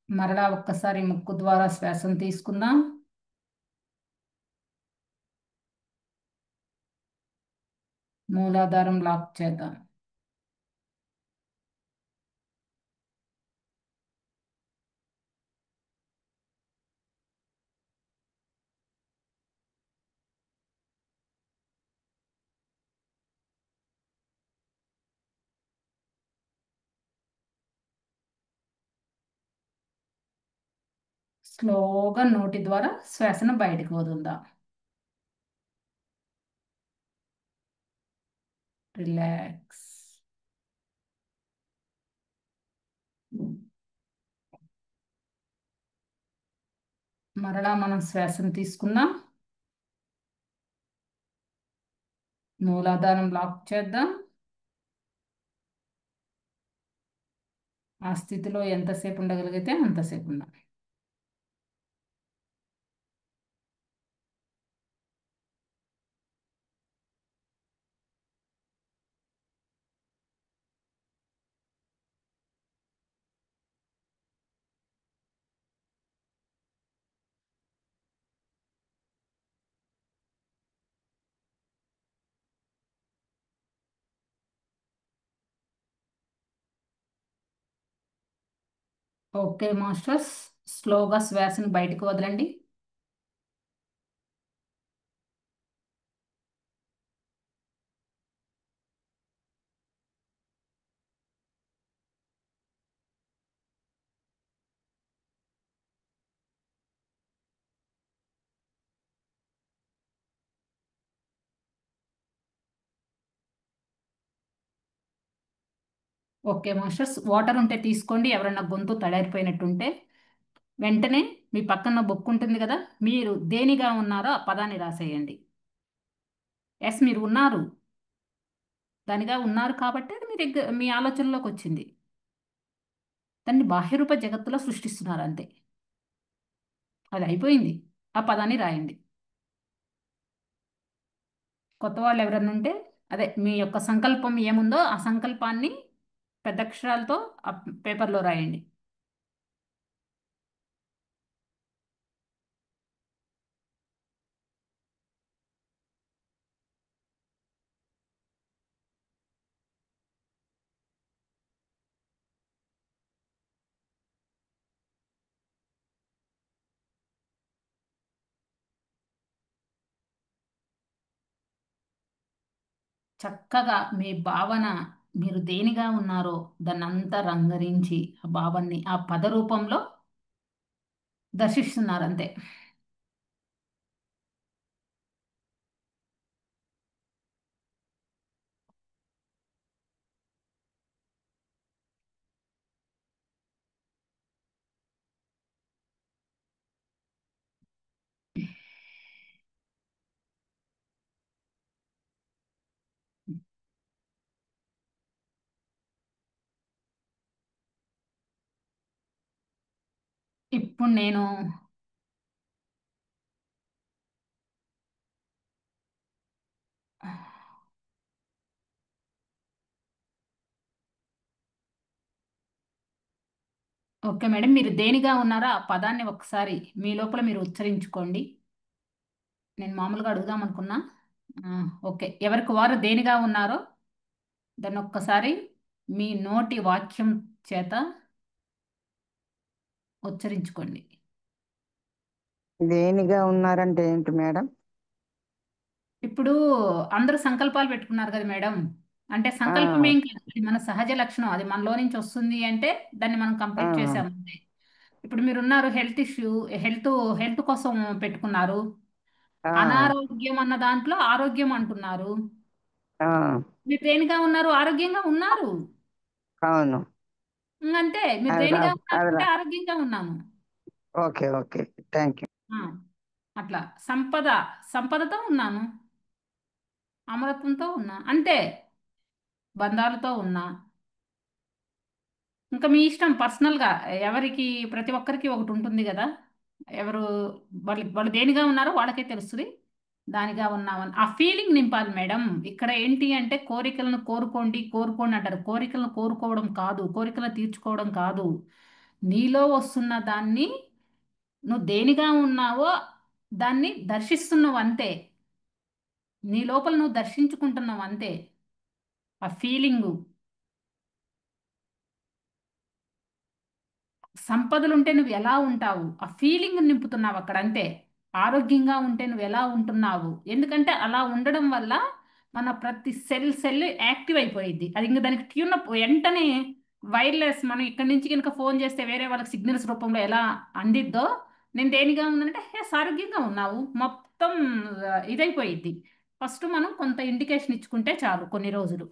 మరలా ఒక్కసారి ముక్కు ద్వారా శ్వాసను తీసుకుందాం. మూలాధారం లాక్ చేద్దాం. స్లోగా నోటి ద్వారా శ్వాసను బయటికి వదులుదాం. రిలాక్స్. మరలా మనం శ్వాసను తీసుకుందాం. మూలాధారం లాక్ చేద్దాం. ఆ స్థితిలో ఎంతసేపు ఉండగలిగితే అంతసేపు ఉందాం. ఓకే మాస్టర్స్, స్లోగా శ్వాసను బయటకు వదలండి. ఓకే మాస్టర్స్, వాటర్ ఉంటే తీసుకోండి. ఎవరన్నా గొంతు తడారిపోయినట్టుంటే వెంటనే మీ పక్కన బొక్కు ఉంటుంది కదా, మీరు దేనిగా ఉన్నారో ఆ పదాన్ని రాసేయండి. ఎస్, మీరు ఉన్నారు, దానిగా ఉన్నారు కాబట్టి అది మీ దగ్గర మీ ఆలోచనలోకి వచ్చింది. దాన్ని బాహ్యరూప జగత్తులో సృష్టిస్తున్నారు అంతే. అది అయిపోయింది. ఆ పదాన్ని రాయండి. కొత్త వాళ్ళు ఎవరన్నా ఉంటే అదే మీ యొక్క సంకల్పం ఏముందో ఆ సంకల్పాన్ని పెద్ద అక్షరాలతో ఆ పేపర్లో రాయండి. చక్కగా మీ భావన, మీరు దేనిగా ఉన్నారో దాన్ని అంతా రంగరించి ఆ భావాన్ని ఆ పద రూపంలో దర్శిస్తున్నారు అంతే. ఇప్పుడు నేను ఓకే మేడం, మీరు దేనిగా ఉన్నారో ఆ పదాన్ని ఒకసారి మీ లోపల మీరు ఉచ్చరించుకోండి. నేను మామూలుగా అడుగుదాం అనుకున్నా. ఆ, ఓకే, ఎవరికి వారు దేనిగా ఉన్నారో దాన్ని ఒక్కసారి మీ నోటి వాక్యం చేత ఉచ్చరించుకోండి. దేనిగా ఉన్నారంటే ఏంటి మేడం? ఇప్పుడు అందరూ సంకల్పాలు పెట్టుకున్నారు కదా మేడం, అంటే ఆ, సంకల్పం ఏం కాదు, అది మన సహజ లక్షణం, అది మనలో నుంచి వస్తుంది అంటే దాన్ని మనం ఆ, కంప్లీట్ చేసాము అంతే. ఇప్పుడు మీరు ఉన్నారు హెల్త్ ఇష్యూ, హెల్త్ హెల్త్ కోసం పెట్టుకున్నారు. ఆ, అనారోగ్యం అన్న దాంట్లో ఆరోగ్యం అంటున్నారు. ఆ, మీరు దేనిగా ఉన్నారు? ఆరోగ్యంగా ఉన్నారు. అవును. అంతే, మీరు అది దేనిగా రాదు, ఉన్నారు అది అంటే రా. ఆరోగ్యంగా ఉన్నాను. Okay, okay, thank you. ఆ, అట్లా సంపద, సంపదతో ఉన్నాను, అమరత్వంతో ఉన్నా అంతే, బంధాలతో ఉన్నా. ఇంకా మీ ఇష్టం పర్సనల్గా, ఎవరికి ప్రతి ఒక్కరికి ఒకటి ఉంటుంది కదా, ఎవరు వాళ్ళు దేనిగా ఉన్నారో వాళ్ళకే తెలుస్తుంది. దానిగా ఉన్నామని ఆ ఫీలింగ్ నింపాలి మేడం. ఇక్కడ ఏంటి అంటే కోరికలను కోరుకోండి కోరుకోండి అంటారు. కోరికలను కోరుకోవడం కాదు, కోరికలను తీర్చుకోవడం కాదు. నీలో వస్తున్న దాన్ని నువ్వు దేనిగా ఉన్నావో దాన్ని దర్శిస్తున్నావు అంతే. నీ లోపల నువ్వు దర్శించుకుంటున్నావు అంతే. ఆ ఫీలింగు. సంపదలు ఉంటే నువ్వు ఎలా ఉంటావు, ఆ ఫీలింగ్ నింపుతున్నావు అక్కడ అంతే. ఆరోగ్యంగా ఉంటే నువ్వు ఎలా ఉంటున్నావు, ఎందుకంటే అలా ఉండడం వల్ల మన ప్రతి సెల్ యాక్టివ్ అయిపోయింది. అది ఇంకా దానికి ట్యూన్ అప్ వెంటనే వైర్లెస్ మనం ఇక్కడి నుంచి కనుక ఫోన్ చేస్తే వేరే వాళ్ళకి సిగ్నల్స్ రూపంలో ఎలా అందిద్దో, నేను దేనిగా ఉన్నానంటే ఆరోగ్యంగా ఉన్నావు మొత్తం ఇదైపోయింది. ఫస్ట్ మనం కొంత ఇండికేషన్ ఇచ్చుకుంటే చాలు కొన్ని రోజులు.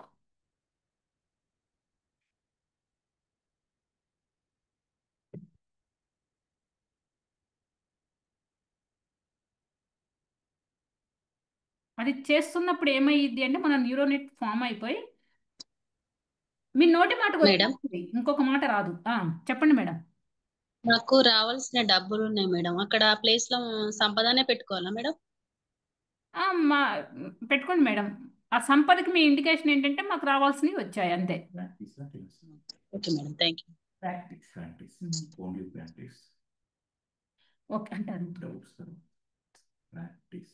అది చేస్తున్నప్పుడు ఏమయ్యిద్ది అంటే మన న్యూరోనెట్ ఫామ్ అయిపోయి మీ నోటి మాటకు మేడం వచ్చేస్తుంది, ఇంకొక మాట రాదు. చెప్పండి మేడం. నాకు రావాల్సిన డబ్బులు ఉన్నాయి మేడం. అక్కడ ఆ ప్లేస్ లో సంపదనే పెట్టుకోవాలా మేడం? మా పెట్టుకోండి మేడం. ఆ సంపదకి మీ ఇండికేషన్ ఏంటంటే మాకు రావాల్సినవి వచ్చాయి అంతే. Okay madam, thank you. Practice only practice. Okay అంటారు. ప్రాక్టీస్.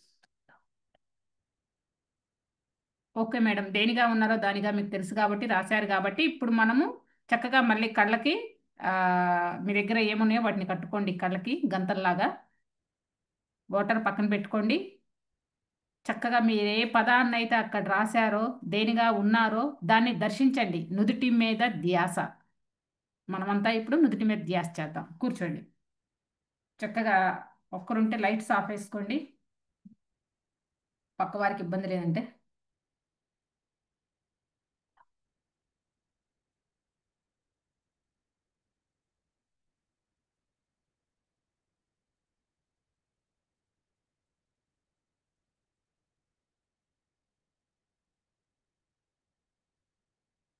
ఓకే మేడం, దేనిగా ఉన్నారో దానిగా మీకు తెలుసు కాబట్టి రాశారు కాబట్టి ఇప్పుడు మనము చక్కగా మళ్ళీ కళ్ళకి మీ దగ్గర ఏమున్నాయో వాటిని కట్టుకోండి కళ్ళకి గంతల్లాగా. వాటర్ పక్కన పెట్టుకోండి. చక్కగా మీరు ఏ పదాన్ని అయితే అక్కడ రాశారో దేనిగా ఉన్నారో దాన్ని దర్శించండి. నుదుటి మీద ధ్యాస. మనమంతా ఇప్పుడు నుదుటి మీద ధ్యాస చేద్దాం. కూర్చోండి. చక్కగా ఒక్కరుంటే లైట్స్ ఆఫ్ వేసుకోండి, పక్క వారికి ఇబ్బంది లేదంటే.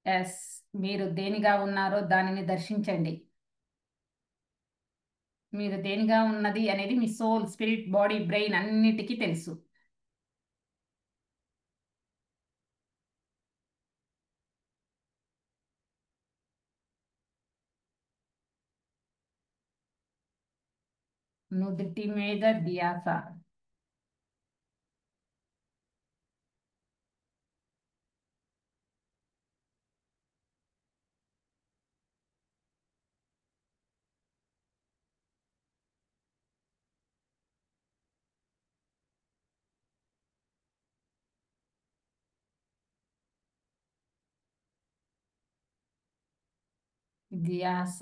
ఎస్, మీరు దేనిగా ఉన్నారో దానిని దర్శించండి. మీరు దేనిగా ఉన్నది అనేది మీ సోల్, స్పిరిట్, బాడీ, బ్రెయిన్ అన్నిటికీ తెలుసు. నుదుటి మీద ధ్యాస. ధ్యాస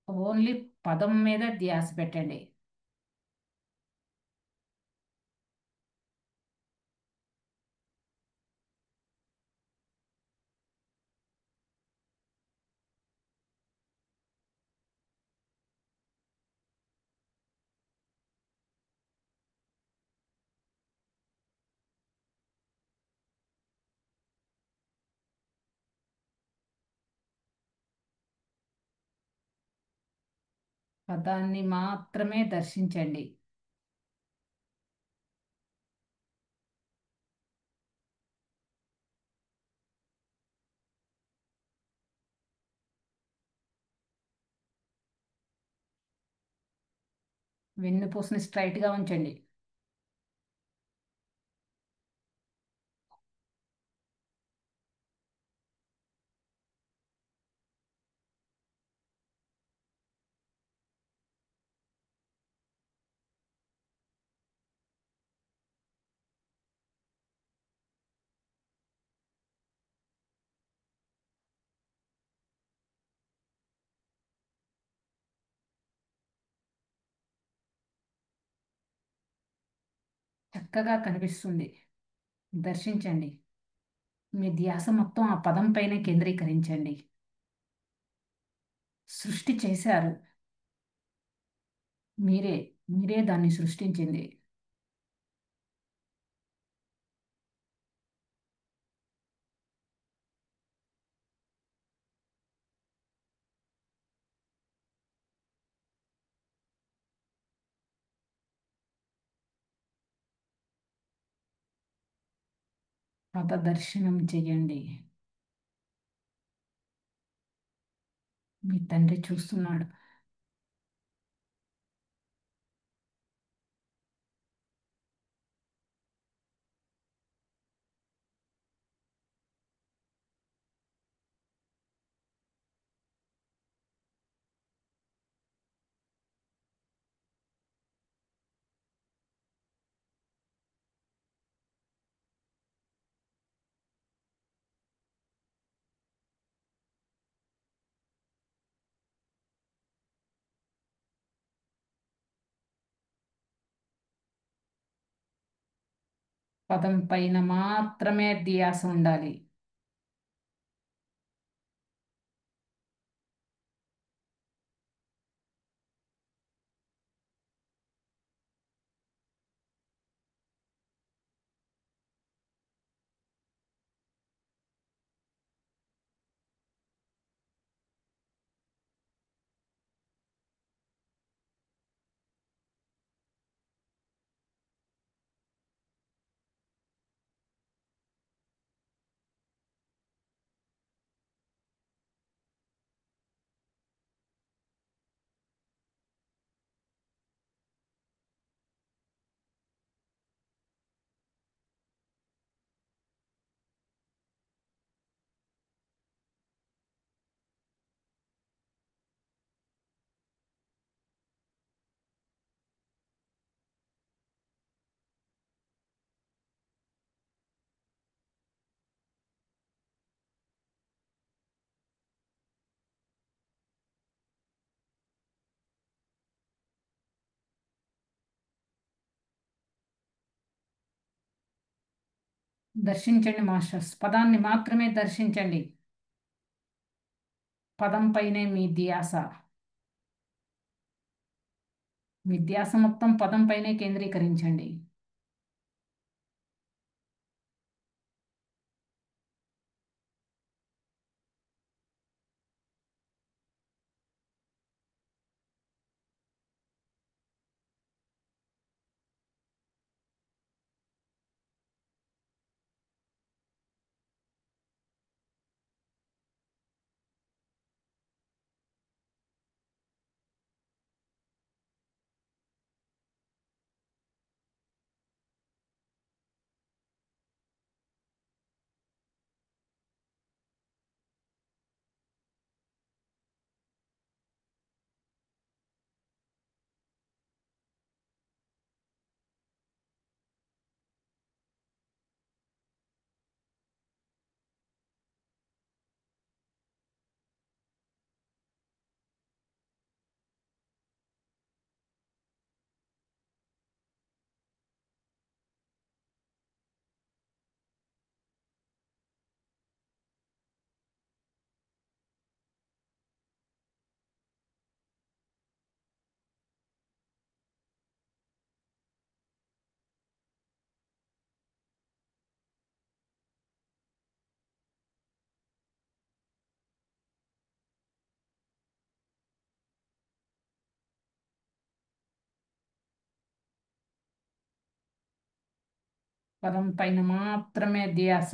ఓన్లీ పదం మీద ధ్యాస పెట్టండి. పదాన్ని మాత్రమే దర్శించండి. వెన్నుపూసని స్ట్రైట్గా ఉంచండి. చక్కగా కనిపిస్తుంది, దర్శించండి. మీ ధ్యాస మొత్తం ఆ పదం పైన కేంద్రీకరించండి. సృష్టి చేశారు మీరే, మీరే దాన్ని సృష్టించింది. పదదర్శనం చెయ్యండి. మీ తండ్రి చూస్తున్నాడు. పదం పైన మాత్రమే ధ్యాస ఉండాలి. దర్శించండి మాస్టర్స్. పదాన్ని మాత్రమే దర్శించండి. పదం పైనే మీ ధ్యాస. మీ ధ్యాస మొత్తం పదం పైనే కేంద్రీకరించండి. పదం పైన మాత్రమే ధ్యాస.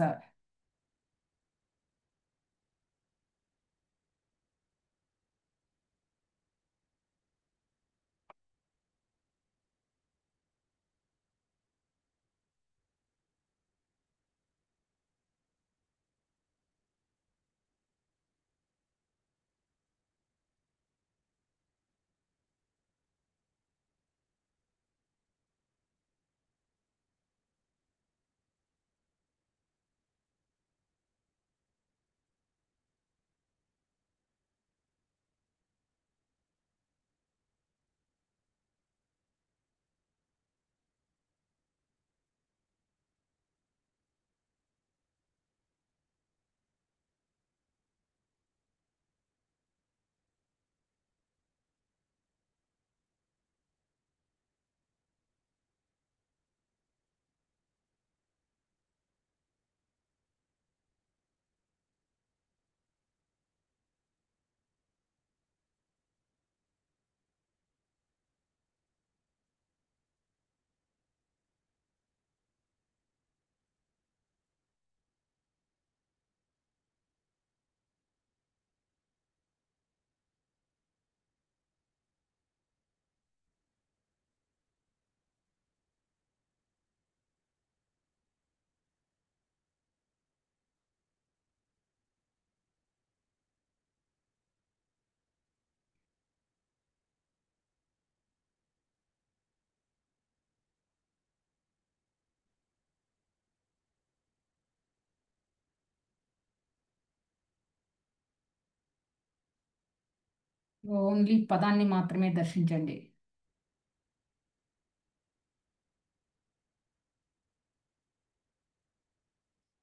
ఓన్లీ పదాన్ని మాత్రమే దర్శించండి.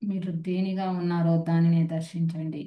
మీరు దేనిగా ఉన్నారో దానినే దర్శించండి.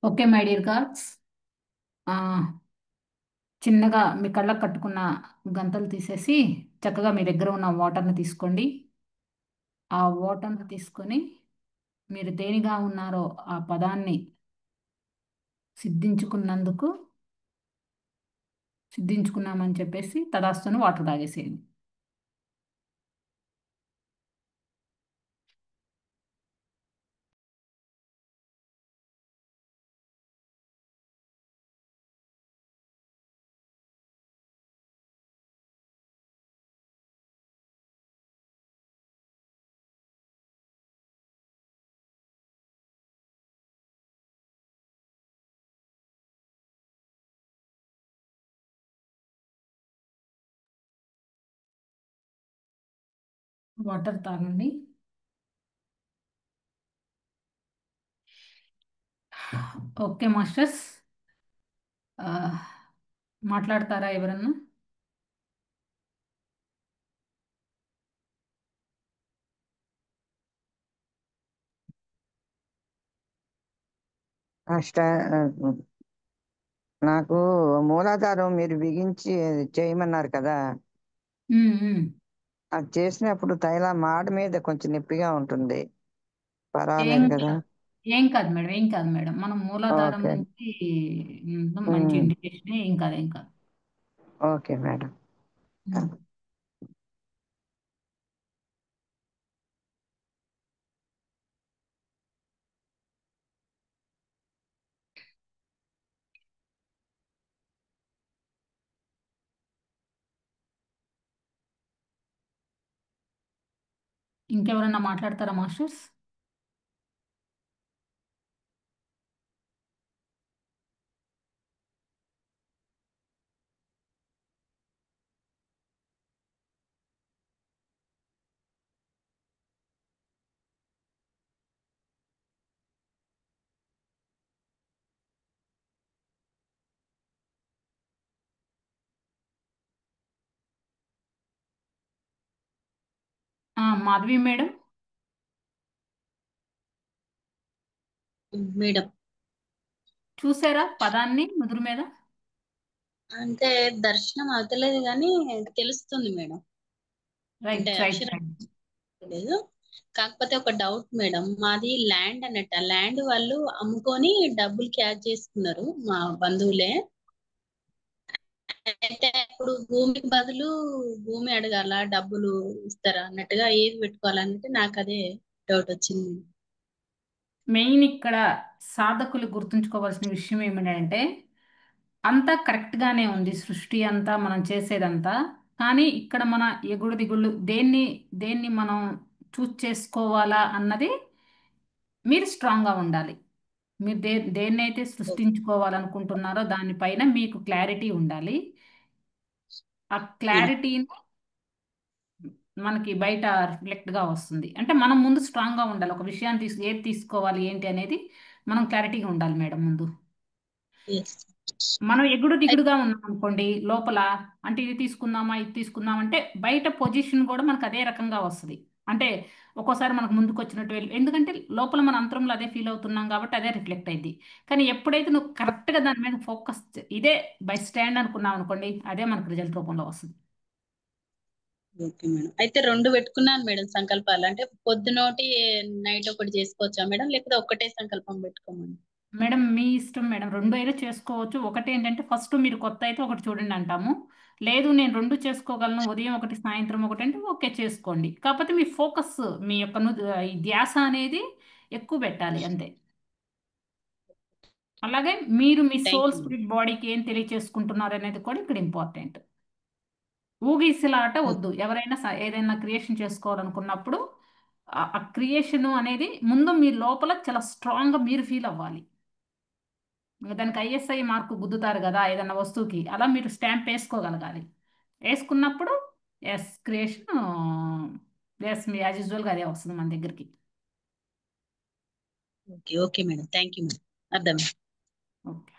ఓకే మై డియర్ గార్డ్స్, చిన్నగా మీ కళ్ళకు కట్టుకున్న గంతలు తీసేసి చక్కగా మీ దగ్గర ఉన్న వాటర్ని తీసుకోండి. ఆ వాటర్ని తీసుకొని మీరు దేనిగా ఉన్నారో ఆ పదాన్ని సిద్ధించుకున్నందుకు సిద్ధించుకున్నామని చెప్పేసి తదాస్తును వాటర్ తాగేసేయండి. వాటర్ తాగండి. ఓకే మాస్టర్స్, ఆ, మాట్లాడతారా ఎవరన్నా? నాకు మూలాధారం మీరు బిగించి చేయమన్నారు కదా, అది చేసినప్పుడు మాడ మీద కొంచెం నొప్పిగా ఉంటుంది. ఏం పర్వాలేదు కదా? కాదు, ఏం కాదు మేడం, ఏం కాదు మేడం. మనం మూలాధారం ఓకే. నుంచి మంచి ఇండికేషన్. ఏం కాదు, ఏం కాదు. Okay madam. ఇంకెవరన్నా మాట్లాడతారా మాస్టర్స్? మాధవి మేడం. మేడం చూసారా పదాన్ని ముదురు మీద? అంటే దర్శనం అవుతలేదు కానీ తెలుస్తుంది మేడం. రైట్ అంటే రైట్ అక్షరం రైట్. లేదు. కాకపోతే ఒక డౌట్ మేడం, మాది ల్యాండ్ అన్నట్టు. ఆ ల్యాండ్ వాళ్ళు అమ్ముకొని డబ్బులు క్యాచ్ చేసుకున్నారు మా బంధువులే. అయితే ఇప్పుడు భూమికి బదులు భూమి అడగాల, డబ్బులు ఇస్తారా అన్నట్టుగా ఏది పెట్టుకోవాలంటే నాకు అదే డౌట్ వచ్చింది. మెయిన్ ఇక్కడ సాధకులు గుర్తుంచుకోవాల్సిన విషయం ఏమిటంటే అంతా కరెక్ట్గానే ఉంది, సృష్టి అంతా మనం చేసేదంతా. కానీ ఇక్కడ మన ఎగుడు దిగుళ్ళు దేన్ని దేన్ని మనం చూస్ చేసుకోవాలా అన్నది మీరు స్ట్రాంగ్గా ఉండాలి. మీరు దేన్నైతే సృష్టించుకోవాలనుకుంటున్నారో దానిపైన మీకు క్లారిటీ ఉండాలి. ఆ మేడం క్లారిటీని మనకి బయట రిఫ్లెక్ట్గా వస్తుంది. అంటే మనం ముందు స్ట్రాంగ్గా ఉండాలి. ఒక విషయాన్ని ఏది తీసుకోవాలి ఏంటి అనేది మనం క్లారిటీగా ఉండాలి మేడం ముందు. ఎస్. మనం ఎగుడు దిగుడుగా ఉన్నాం అనుకోండి లోపల, అంటే ఇది తీసుకుందామా ఇది తీసుకుందాం అంటే బయట పొజిషన్ కూడా మనకు అదే రకంగా వస్తుంది. అంటే ఒక్కోసారి మనకు ముందుకు వచ్చినట్టు ఎందుకంటే లోపల మన అంతరంలో అదే ఫీల్ అవుతున్నాం కాబట్టి అదే రిఫ్లెక్ట్ అయింది. కానీ ఎప్పుడైతే నువ్వు కరెక్ట్గా దాని మీద ఫోకస్ ఇదే బై స్టాండ్ అనుకున్నాం అనుకోండి, అదే మనకు రిజల్ట్ రూపంలో వస్తుంది. Okay madam. అయితే రెండు పెట్టుకున్నాను మేడం సంకల్పాలు. అంటే పొద్దునోటి నైట్ ఒకటి చేసుకోవచ్చా మేడం, లేకపోతే ఒక్కటే సంకల్పం పెట్టుకోమని? మేడం మీ ఇష్టం మేడం, రెండు అయినా చేసుకోవచ్చు. ఒకటి ఏంటంటే ఫస్ట్ మీరు కొత్త అయితే ఒకటి చూడండి అంటాము. లేదు నేను రెండు చేసుకోగలను, ఉదయం ఒకటి సాయంత్రం ఒకటి అంటే ఓకే చేసుకోండి. కాకపోతే మీ ఫోకస్ మీ యొక్క ఈ ధ్యాస అనేది ఎక్కువ పెట్టాలి అంతే. అలాగే మీరు మీ thank soul you madam. Spirit బాడీకి ఏం తెలియచేసుకుంటున్నారు అనేది కూడా ఇక్కడ ఇంపార్టెంట్. ఊగిసలాట వద్దు. ఎవరైనా ఏదైనా క్రియేషన్ చేసుకోవాలనుకున్నప్పుడు ఆ క్రియేషన్ అనేది ముందు మీ లోపల చాలా స్ట్రాంగ్గా మీరు ఫీల్ అవ్వాలి. దానికి ఐఎస్ఐ మార్కు గుద్దుతారు కదా ఏదైనా వస్తువుకి, అలా మీరు స్టాంప్ వేసుకోగలగాలి. వేసుకున్నప్పుడు ఎస్ క్రియేషన్ ఎస్ మీ యాజ్ యూజువల్గా అదే వస్తుంది మన దగ్గరికి. Okay okay madam, thank you madam, అర్థమైంది. ఓకే.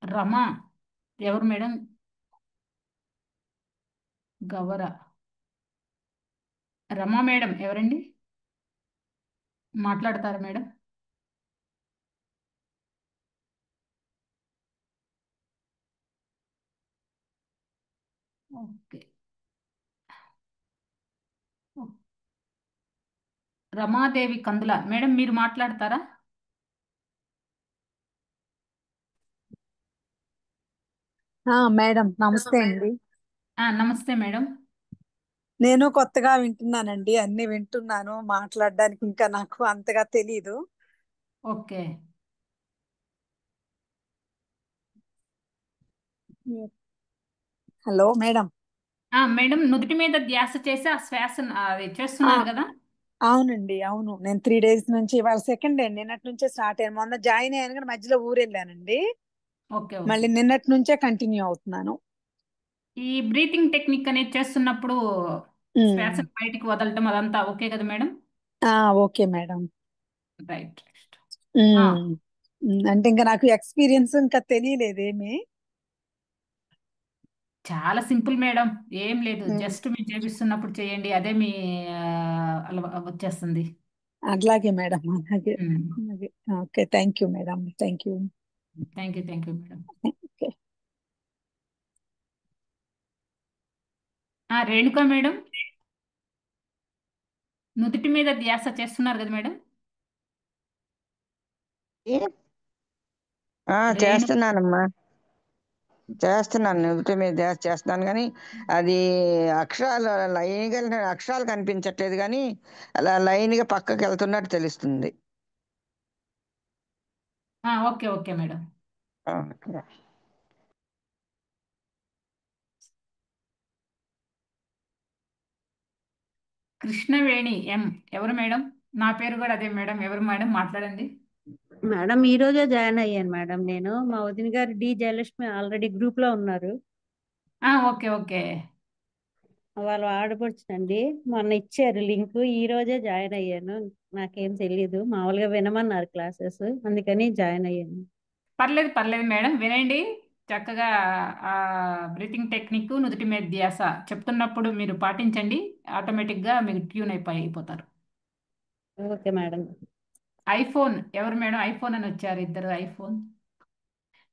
రమా ఎవరు మేడం? గవర రమా మేడం ఎవరండి? మాట్లాడతారా madam? Okay. Ramadevi Kandula madam మీరు మాట్లాడతారా? మేడం నమస్తే అండి. నమస్తే మేడం. నేను కొత్తగా వింటున్నానండి, అన్ని వింటున్నాను. మాట్లాడడానికి ఇంకా నాకు అంతగా తెలీదు. ఓకే. Hello madam. మేడం నుదుటి మీద ధ్యాస చేసి ఆ శ్వాస అది ఆ, చేస్తున్నారు కదా? అవునండి, అవును. నేను 3 days నుంచి, ఇవాళ సెకండ్ డే, నిన్నటి నుంచే స్టార్ట్ అయ్యాను. మొన్న జాయిన్ అయ్యాను కానీ మధ్యలో ఊరు వెళ్ళానండి. ఓకే మళ్ళీ ఓకే. నిన్నటి నుంచే కంటిన్యూ అవుతున్నాను. ఈ బ్రీతింగ్ టెక్నిక్ అనేది చేస్తున్నప్పుడు ఉమ్. శ్వాసను బయటికి వదలటం అదంతా ఓకే కదా మేడం? Okay madam. రైట్. ఉమ్. అంటే ఇంకా నాకు ఎక్స్పీరియన్స్ ఇంకా తెలియలేదేమి. చాలా సింపుల్ మేడం, ఏం లేదు. ఉమ్. జస్ట్ మీరు చేపిస్తున్నప్పుడు చేయండి, అదే మీ వచ్చేస్తుంది. అట్లాగే మేడం, అలాగే. ఉమ్. అలాగే. Okay, thank you madam, thank you. Thank you madam. Okay. Renuka madam నుదుటి మీద ధ్యాస చేస్తున్నారు కదా మేడం? రేణు చేస్తున్నానమ్మా, చేస్తున్నాను. నుదుటి మీద ధ్యాస చేస్తున్నాను కానీ అది అక్షరాలు లైన్గా అక్షరాలు కనిపించట్లేదు కానీ అలా లైన్గా పక్కకి వెళ్తున్నట్టు తెలుస్తుంది. Okay okay madam. Okay. Krishnaveni M ఎవరు మేడం? నా పేరు కూడా అదే మేడం. ఎవరు మేడం? మాట్లాడండి. మేడం ఈ రోజే జాయిన్ అయ్యాను మేడం. నేను మా వదిన గారు డి జయలక్ష్మి ఆల్రెడీ గ్రూప్ లో ఉన్నారు. Okay okay. వాళ్ళు ఆడపడుచునండి, మొన్న ఇచ్చారు లింక్. ఈ రోజే జాయిన్ అయ్యాను. నాకేం తెలియదు, మామూలుగా వినమన్నారు క్లాసెస్, అందుకని జాయిన్ అయ్యాను. పర్లేదు పర్లేదు మేడం, వినండి. చక్కగా ఆ బ్రీతింగ్ టెక్నిక్ నుదుటి మీద ధ్యాస చెప్తున్నప్పుడు మీరు పాటించండి, ఆటోమేటిక్గా మీరు ట్యూన్ అయిపోతారు. Okay madam. ఐఫోన్ ఎవరు మేడం? ఐఫోన్ అని వచ్చారు ఇద్దరు. ఐఫోన్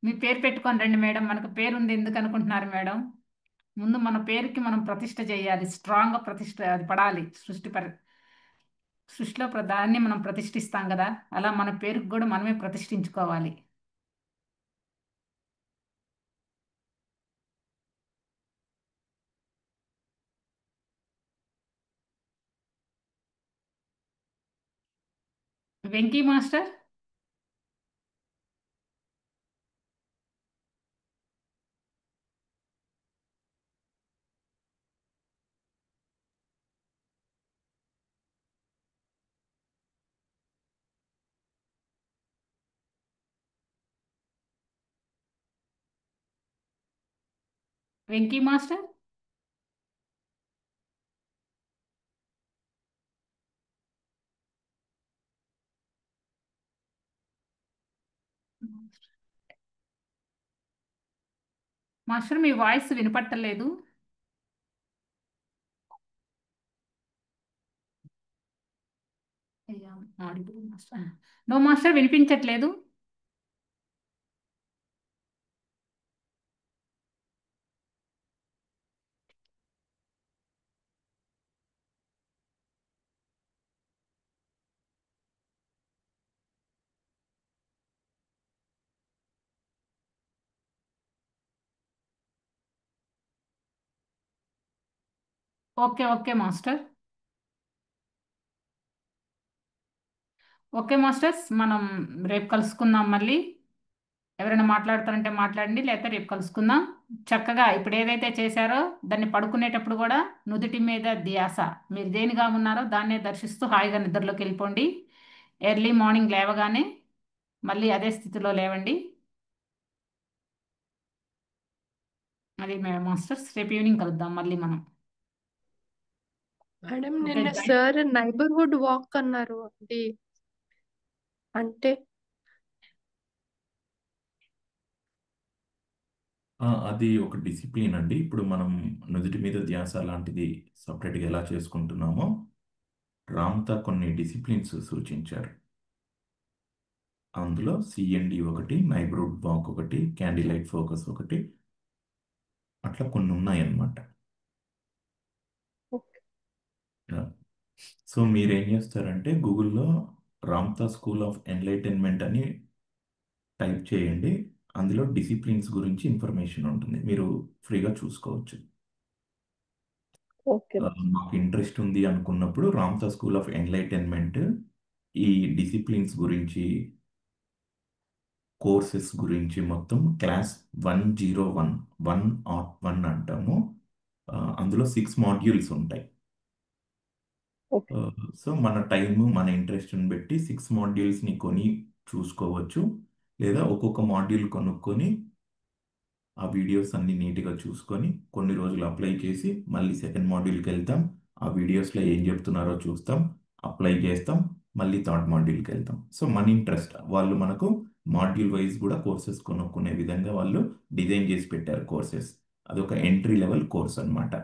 మీ పేరు పెట్టుకొని రండి మేడం. మనకు పేరు ఉంది ఎందుకు అనుకుంటున్నారు మేడం? ముందు మన పేరుకి మనం ప్రతిష్ట చేయాలి, స్ట్రాంగ్గా ప్రతిష్ట అది పడాలి. సృష్టిలో దాన్ని మనం ప్రతిష్ఠిస్తాం కదా, అలా మన పేరుకి కూడా మనమే ప్రతిష్ఠించుకోవాలి. Venky master Venky master master మీ వాయిస్ వినపట్టలేదు. నో మాస్టర్ వినిపించట్లేదు. Okay okay master. Okay masters, మనం రేపు కలుసుకుందాం. మళ్ళీ ఎవరైనా మాట్లాడతారంటే మాట్లాడండి, లేకపోతే రేపు కలుసుకుందాం. చక్కగా ఇప్పుడు ఏదైతే చేశారో దాన్ని పడుకునేటప్పుడు కూడా నుదుటి మీద ధ్యాస, మీరు దేనిగా ఉన్నారో దాన్నే దర్శిస్తూ హాయిగా నిద్రలోకి వెళ్ళిపోండి. ఎర్లీ మార్నింగ్ లేవగానే మళ్ళీ అదే స్థితిలో లేవండి. అది మాస్టర్స్, రేపు ఈవినింగ్ కలుద్దాం మళ్ళీ మనం. మేడం ఓకే నిన్న సార్ నైబర్హుడ్ వాక్ అన్నారు, అది అంటే అది ఒక డిసిప్లిన్ అండి. ఇప్పుడు మనం నుదుటి మీద ధ్యాస లాంటిది సపరేట్గా ఎలా చేసుకుంటున్నామో రామ్తా కొన్ని డిసిప్లిన్స్ సూచించారు. అందులో సిఎన్డి ఒకటి, నైబర్హుడ్ వాక్ ఒకటి, క్యాండిల్ లైట్ ఫోకస్ ఒకటి, అట్లా కొన్ని ఉన్నాయన్నమాట. సో మీరేం చేస్తారంటే గూగుల్లో రామ్తా స్కూల్ ఆఫ్ ఎన్లైటన్మెంట్ అని టైప్ చేయండి. అందులో డిసిప్లిన్స్ గురించి ఇన్ఫర్మేషన్ ఉంటుంది, మీరు ఫ్రీగా చూసుకోవచ్చు. ఓకే మాకు ఇంట్రెస్ట్ ఉంది అనుకున్నప్పుడు రామ్తా స్కూల్ ఆఫ్ ఎన్లైటన్మెంట్ ఈ డిసిప్లిన్స్ గురించి, కోర్సెస్ గురించి మొత్తం క్లాస్ 101 అంటాము. అందులో 6 మాడ్యూల్స్ ఉంటాయి. సో మన టైము మన ఇంట్రెస్ట్ని బట్టి 6 మాడ్యూల్స్ని కొని చూసుకోవచ్చు, లేదా ఒక్కొక్క మాడ్యూల్ కొనుక్కొని ఆ వీడియోస్ అన్ని నీట్గా చూసుకొని కొన్ని రోజులు అప్లై చేసి మళ్ళీ సెకండ్ మాడ్యూల్కి వెళ్తాం, ఆ వీడియోస్లో ఏం చెప్తున్నారో చూస్తాం, అప్లై చేస్తాం, మళ్ళీ థర్డ్ మాడ్యూల్కి వెళ్తాం. సో మన ఇంట్రెస్ట్, వాళ్ళు మనకు మాడ్యూల్ వైజ్ కూడా కోర్సెస్ కొనుక్కునే విధంగా వాళ్ళు డిజైన్ చేసి పెట్టారు కోర్సెస్. అదొక ఎంట్రీ లెవెల్ కోర్స్ అన్నమాట.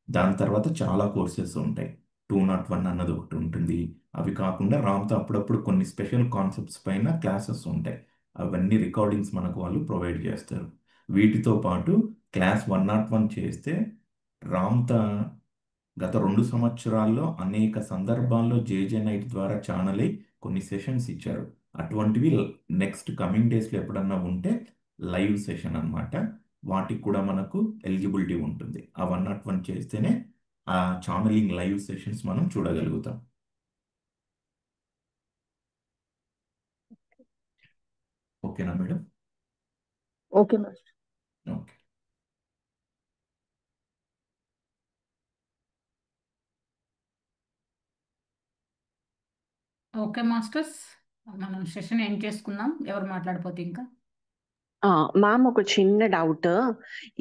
దాని తర్వాత చాలా కోర్సెస్ ఉంటాయి. 201 అన్నది ఒకటి ఉంటుంది. అవి కాకుండా రామ్తో అప్పుడప్పుడు కొన్ని స్పెషల్ కాన్సెప్ట్స్ పైన క్లాసెస్ ఉంటాయి. అవన్నీ రికార్డింగ్స్ మనకు వాళ్ళు ప్రొవైడ్ చేస్తారు. వీటితో పాటు క్లాస్ 101 చేస్తే రామ్తా గత 2 సంవత్సరాల్లో అనేక సందర్భాల్లో జేజే నైట్ ద్వారా ఛానల్ అయి కొన్ని సెషన్స్ ఇచ్చారు. అటువంటివి నెక్స్ట్ కమింగ్ డేస్లో ఎప్పుడన్నా ఉంటే లైవ్ సెషన్ అన్నమాట. వాటికి కూడా మనకు ఎలిజిబిలిటీ ఉంటుంది. ఆ 101 చేస్తేనే ఆ ఛానలింగ్ లైవ్ సెషన్స్ మనం చూడగలుగుతాం. ఓకేనా madam? Okay master. Okay. Okay masters, మనం సెషన్ ఏం చేసుకుందాం. ఎవరు మాట్లాడిపోతే ఇంకా మ్యామ్ ఒక చిన్న డౌట్.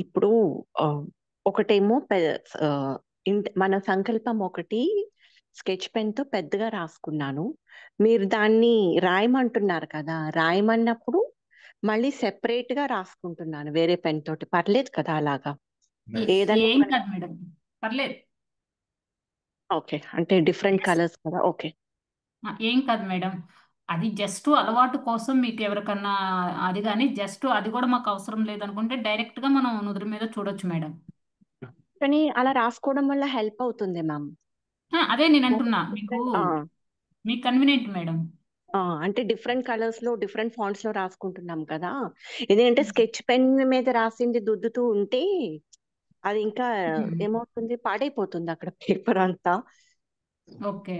ఇప్పుడు ఒకటేమో మన సంకల్పం ఒకటి స్కెచ్ పెన్ తో పెద్దగా రాసుకున్నాను. మీరు దాన్ని రాయమంటున్నారు కదా, రాయమన్నప్పుడు మళ్ళీ సెపరేట్ గా రాసుకుంటున్నాను వేరే పెన్ తోటి. పర్లేదు కదా అలాగా? ఏ- ఏదన్నా ఏం మన కాదు మేడం, పర్లేదు. ఓకే, అంటే డిఫరెంట్ కలర్స్ కదా. ఓకే. ఏం కాదు మేడం, అది జస్ట్ అలవాటు కోసం మీకు ఎవరికన్నా అది, కానీ జస్ట్ అది కూడా మాకు అవసరం లేదనుకుంటే డైరెక్ట్ గా మనం నుదురు మీద చూడొచ్చు మేడం. కానీ అలా రాసుకోవడం వల్ల హెల్ప్ అవుతుంది మ్యామ్. అదే నేను అంటున్నా, మీకు మీకు కన్వీనియంట్ మేడం. అంటే డిఫరెంట్ కలర్స్ లో డిఫరెంట్ ఫాంట్స్ లో రాసుకుంటున్నాం కదా. ఎందుకంటే స్కెచ్ పెన్ మీద రాసింది దుద్దుతూ ఉంటే అది ఇంకా ఏమవుతుంది, పాడైపోతుంది అక్కడ పేపర్ అంతా. ఓకే.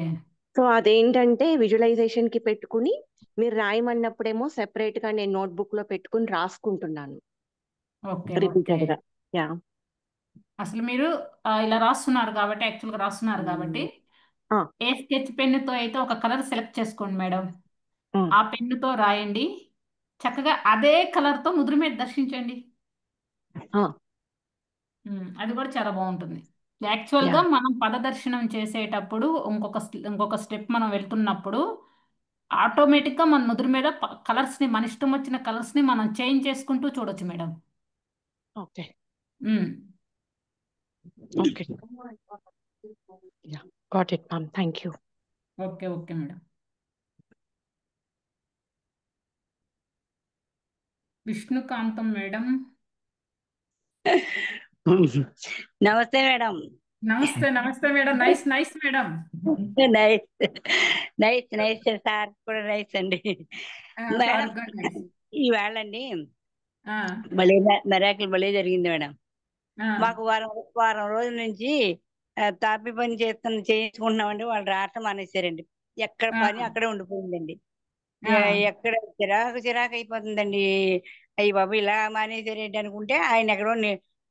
సో అదేంటంటే విజువలైజేషన్ కి పెట్టుకుని మీరు రాయమన్నప్పుడేమో సెపరేట్ గా నేను నోట్బుక్ లో పెట్టుకుని రాసుకుంటున్నాను ఓకే. రిపీటెడ్ గా. యా. అసలు మీరు ఇలా రాస్తున్నారు కాబట్టి, యాక్చువల్గా రాస్తున్నారు కాబట్టి, ఏ స్కెచ్ పెన్నుతో అయితే ఒక కలర్ సెలెక్ట్ చేసుకోండి మేడం. ఆ పెన్నుతో రాయండి, చక్కగా అదే కలర్ తో ముదురు మీద దర్శించండి. అది కూడా చాలా బాగుంటుంది. యాక్చువల్గా మనం పదదర్శనం చేసేటప్పుడు ఇంకొక స్టెప్ మనం వెళ్తున్నప్పుడు ఆటోమేటిక్గా మన నుదురు మీద కలర్స్ ని, మన ఇష్టం వచ్చిన కలర్స్ ని మనం చేంజ్ చేసుకుంటూ చూడొచ్చు madam. Okay. Um. Okay. Got it ma'am, thank you. Okay. Okay madam. Vishnukantham madam. నమస్తే మేడం. నమస్తే. నమస్తే madam. Nice nice madam. Nice nice nice sir కూడా నైస్ అండి. మేడం ఈవేళ అండి భలే మెరాకిల్ భలే జరిగింది మేడం. మాకు వారం రోజుల నుంచి తాపి పని చేయించుకుంటున్నామండి. వాళ్ళు రావటం మానేశారండి. ఎక్కడ పని అక్కడే ఉండిపోయిందండి. ఎక్కడ చిరాకు అయిపోతుందండి. అయ్యి బాబు ఇలా మానేశారేంటి అనుకుంటే ఆయన ఎక్కడో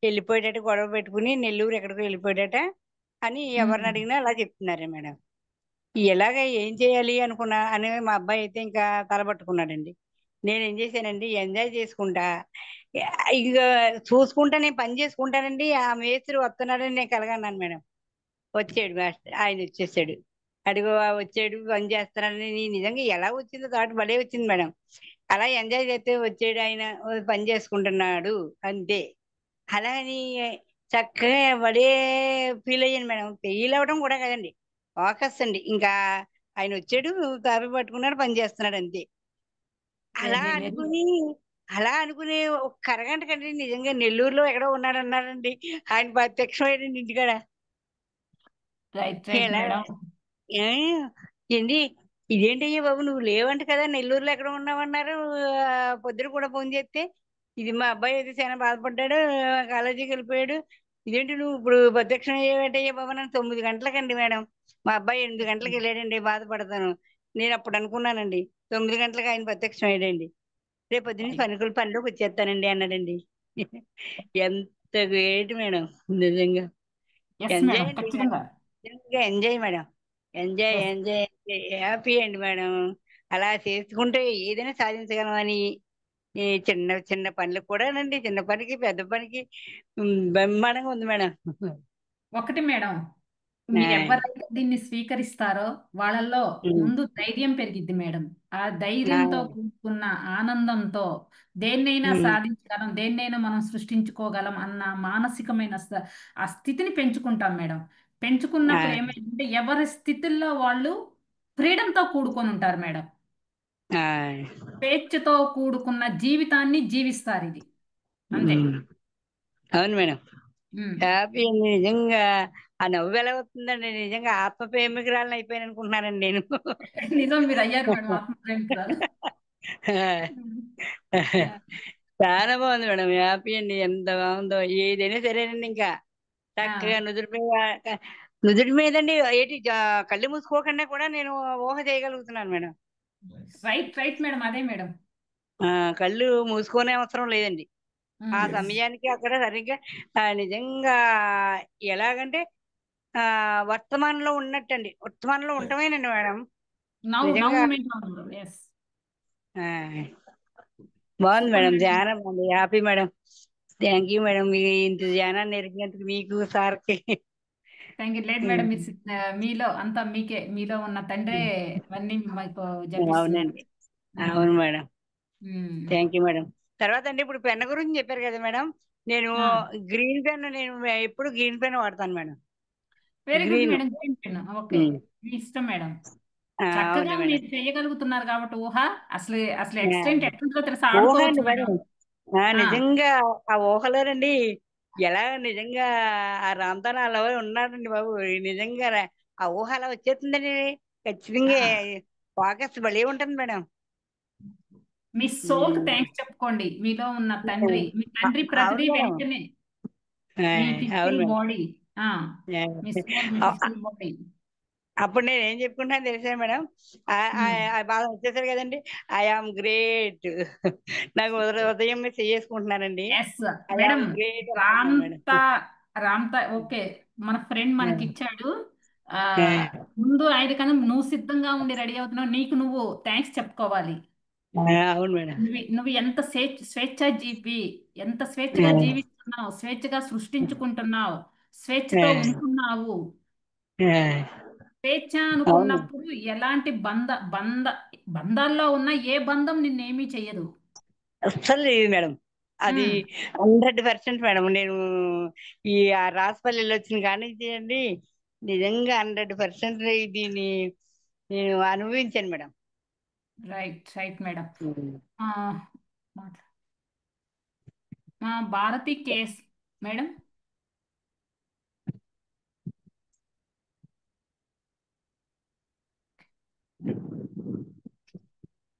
వెళ్ళిపోయేటట్టు గొడవ పెట్టుకుని నెల్లూరు ఎక్కడికో వెళ్ళిపోయేటట అని ఎవరిని అడిగినా అలా చెప్తున్నారే మేడం. ఎలాగ ఏం చేయాలి అనుకున్నా అని మా అబ్బాయి అయితే ఇంకా తలబట్టుకున్నాడండి. నేనేం చేశానండి, ఎంజాయ్ చేసుకుంటా ఇక చూసుకుంటా నేను పని చేసుకుంటానండి. ఆ మేస్త్రి వస్తున్నాడని నేను కలగన్నాను మేడం. వచ్చాడు మాస్టర్, ఆయన వచ్చేసాడు. అడుగు వచ్చాడు పని చేస్తున్నాడని నిజంగా ఎలా వచ్చిందో థాట్ భలే వచ్చింది మేడం. అలా ఎంజాయ్ చేస్తే వచ్చాడు ఆయన, పని చేసుకుంటున్నాడు అంతే. అలా అని చక్కగా భలే ఫీల్ అయ్యాను మేడం. ఫెయిల్ అవ్వడం కూడా కదండి, ఫోకస్ అండి. ఇంకా ఆయన వచ్చాడు, తాపి పట్టుకున్నాడు, పని చేస్తున్నాడు అంతే. అలా అనుకుని ఒక అరగంట కంటే నిజంగా నెల్లూరులో ఎక్కడో ఉన్నాడు అన్నాడండి. ఆయన ప్రత్యక్షమైంది ఇంటికాడ. ఎలా ఏంటి ఇదేంటయ్యా బాబు నువ్వు లేవంట కదా, నెల్లూరులో ఎక్కడ ఉన్నావన్నారు. పొద్దున కూడా ఫోన్ చేస్తే ఇది మా అబ్బాయి అయితే చాలా బాధపడ్డాడు, కాలేజీకి వెళ్ళిపోయాడు. ఇదేంటి నువ్వు ఇప్పుడు ప్రత్యక్షం అయ్యేటయ్యా బాబు నన్ను 9 గంటలకండి మేడం. మా అబ్బాయి 8 గంటలకు వెళ్ళాడండి, బాధపడతాను. నేను అప్పుడు అనుకున్నానండి 9 గంటలకు ఆయన ప్రత్యక్షం అయ్యాడండి. రేపు పొద్దున్న పనిలోకి వచ్చేస్తానండి అన్నాడండి. ఎంత గ్రేట్ మేడం నిజంగా. ఎంజాయ్ అండి, నిజంగా enjoy madam. Enjoy enjoy happy అండి మేడం. అలా చేసుకుంటే ఏదైనా సాధించగలమని ఈ చిన్న చిన్న పనులకు కూడానండి, చిన్న పనికి పెద్ద పనికి బ్రహ్మాండంగా ఉంది మేడం. ఒకటి మేడం, మీరు ఎవరైతే దీన్ని స్వీకరిస్తారో వాళ్ళల్లో ముందు ధైర్యం పెరిగిద్ది మేడం. ఆ ధైర్యంతో కూడుకున్న ఆనందంతో దేన్నైనా సాధించగలం, దేన్నైనా మనం సృష్టించుకోగలం అన్న మానసికమైన ఆ స్థితిని పెంచుకుంటాం మేడం. పెంచుకున్నప్పుడు ఏమైందంటే ఎవరి స్థితిల్లో వాళ్ళు ఫ్రీడంతో కూడుకొని ఉంటారు మేడం. స్వేచ్ఛతో కూడుకున్న జీవితాన్ని జీవిస్తారు. ఇది అంతే. అవును మేడం, హ్యాపీ అండి నిజంగా. ఆ నవ్వు ఎలా వస్తుందండి, నిజంగా ఆత్మ ప్రేమికురాలను అయిపోయాను అనుకుంటున్నానండి నేను. నిజం, మీరు అయ్యారు మేడం ఆత్మ ప్రేమికురాలు. చాలా బాగుంది మేడం, హ్యాపీ అండి. ఎంత బాగుందో. ఏదైనా సరేనండి, ఇంకా చక్కగా నుదుటి మీదండి ఏంటి కళ్ళు మూసుకోకుండా కూడా నేను ఊహ చేయగలుగుతున్నాను మేడం. రైట్ మేడం, అదే మేడం. కళ్ళు మూసుకునే అవసరం లేదండి. ఆ సమయానికి అక్కడ సరిగ్గా నిజంగా ఎలాగంటే వర్తమానంలో ఉన్నట్టండి. వర్తమానంలో ఉండటమేనండి మేడం నిజంగా. బాగుంది మేడం, ధ్యానం బాగుంది. Happy madam, thank you madam. మీ ఇంత ధ్యానాన్ని నేర్పినందుకు మీకు సార్కి. లేదు మేడం, మీలో అంతా మీలో ఉన్న తండ్రే అన్నీ మీకు జరిపిస్తున్నారు. అవునండి, అవును మేడం. Thank you madam. తర్వాత అండి ఇప్పుడు పెన్ గురించి చెప్పారు కదా మేడం. నేను ఆ, గ్రీన్ పెన్ నేను ఎప్పుడు గ్రీన్ పెన్ వాడతాను madam. Very good green. Madam, green pen. Okay, మీ ఇష్టం మేడం. చక్కగా అవును మేడం. మీరు చేయగలుగుతున్నారు కాబట్టి ఊహ అసలు అసలు ఆ, ఎక్స్టెంట్ ఎట్లుంటుందో తెలుసా, ఊహ ఆడుకోవచ్చు అండి మేడం. మేడం. నిజంగా ఆ ఊహలోనండి ఎలా నిజంగా ఆ రామ్తానాలో ఉన్నాడండి బాబు. నిజంగా ఆ ఊహ అలా వచ్చేస్తుందండి. ఖచ్చితంగా ఫోకస్ భలే ఉంటుంది మేడం. మీ సోల్కి థ్యాంక్స్ చెప్పుకోండి. మీలో ఉన్న తండ్రి, మీ తండ్రి అవును ప్రతిదీ మేడం. వెంటనే ఆ, మీ అవును ఫిజికల్ మేడం. బాడీ, మీ సోల్, మీ ఆ, ఫిజికల్ బాడీ. అప్పుడు నేను ఏం చెప్పుకుంటున్నాను తెలుసా మేడం. బాగా వచ్చేసారు కదండి. I am great. నాకు ఉదయం చేసుకుంటున్నానండి. Yes I madam. Am great అనుకుంటున్నాను మేడం. రామ్తా ఓకే, మన ఫ్రెండ్ మనకి ఇచ్చాడు. ఆ, ఆ, ముందు 5 కన్నా నువ్వు సిద్ధంగా ఉండి రెడీ అవుతున్నావు, నీకు నువ్వు థ్యాంక్స్ చెప్పుకోవాలి. అవును మేడం. నువ్వు ఎంత స్వేచ్ఛ జీవి, ఎంత స్వేచ్ఛగా జీవిస్తున్నావు, స్వేచ్ఛగా సృష్టించుకుంటున్నావు, స్వేచ్ఛతో ఉంటున్నావు. స్వేచ్ఛ అవును అనుకున్నప్పుడు ఎలాంటి బంధాల్లో ఉన్న ఏ బంధం నిన్నేమీ చెయ్యదు. అస్సలు లేదు మేడం. అది 100% మేడం. నేను ఈ రాజపల్లిలో వచ్చిన కాడి నుంచి అండి నిజంగా 100% దీన్ని నేను అనుభవించాను madam. Right right madam. Bharathi కేస్ మేడం.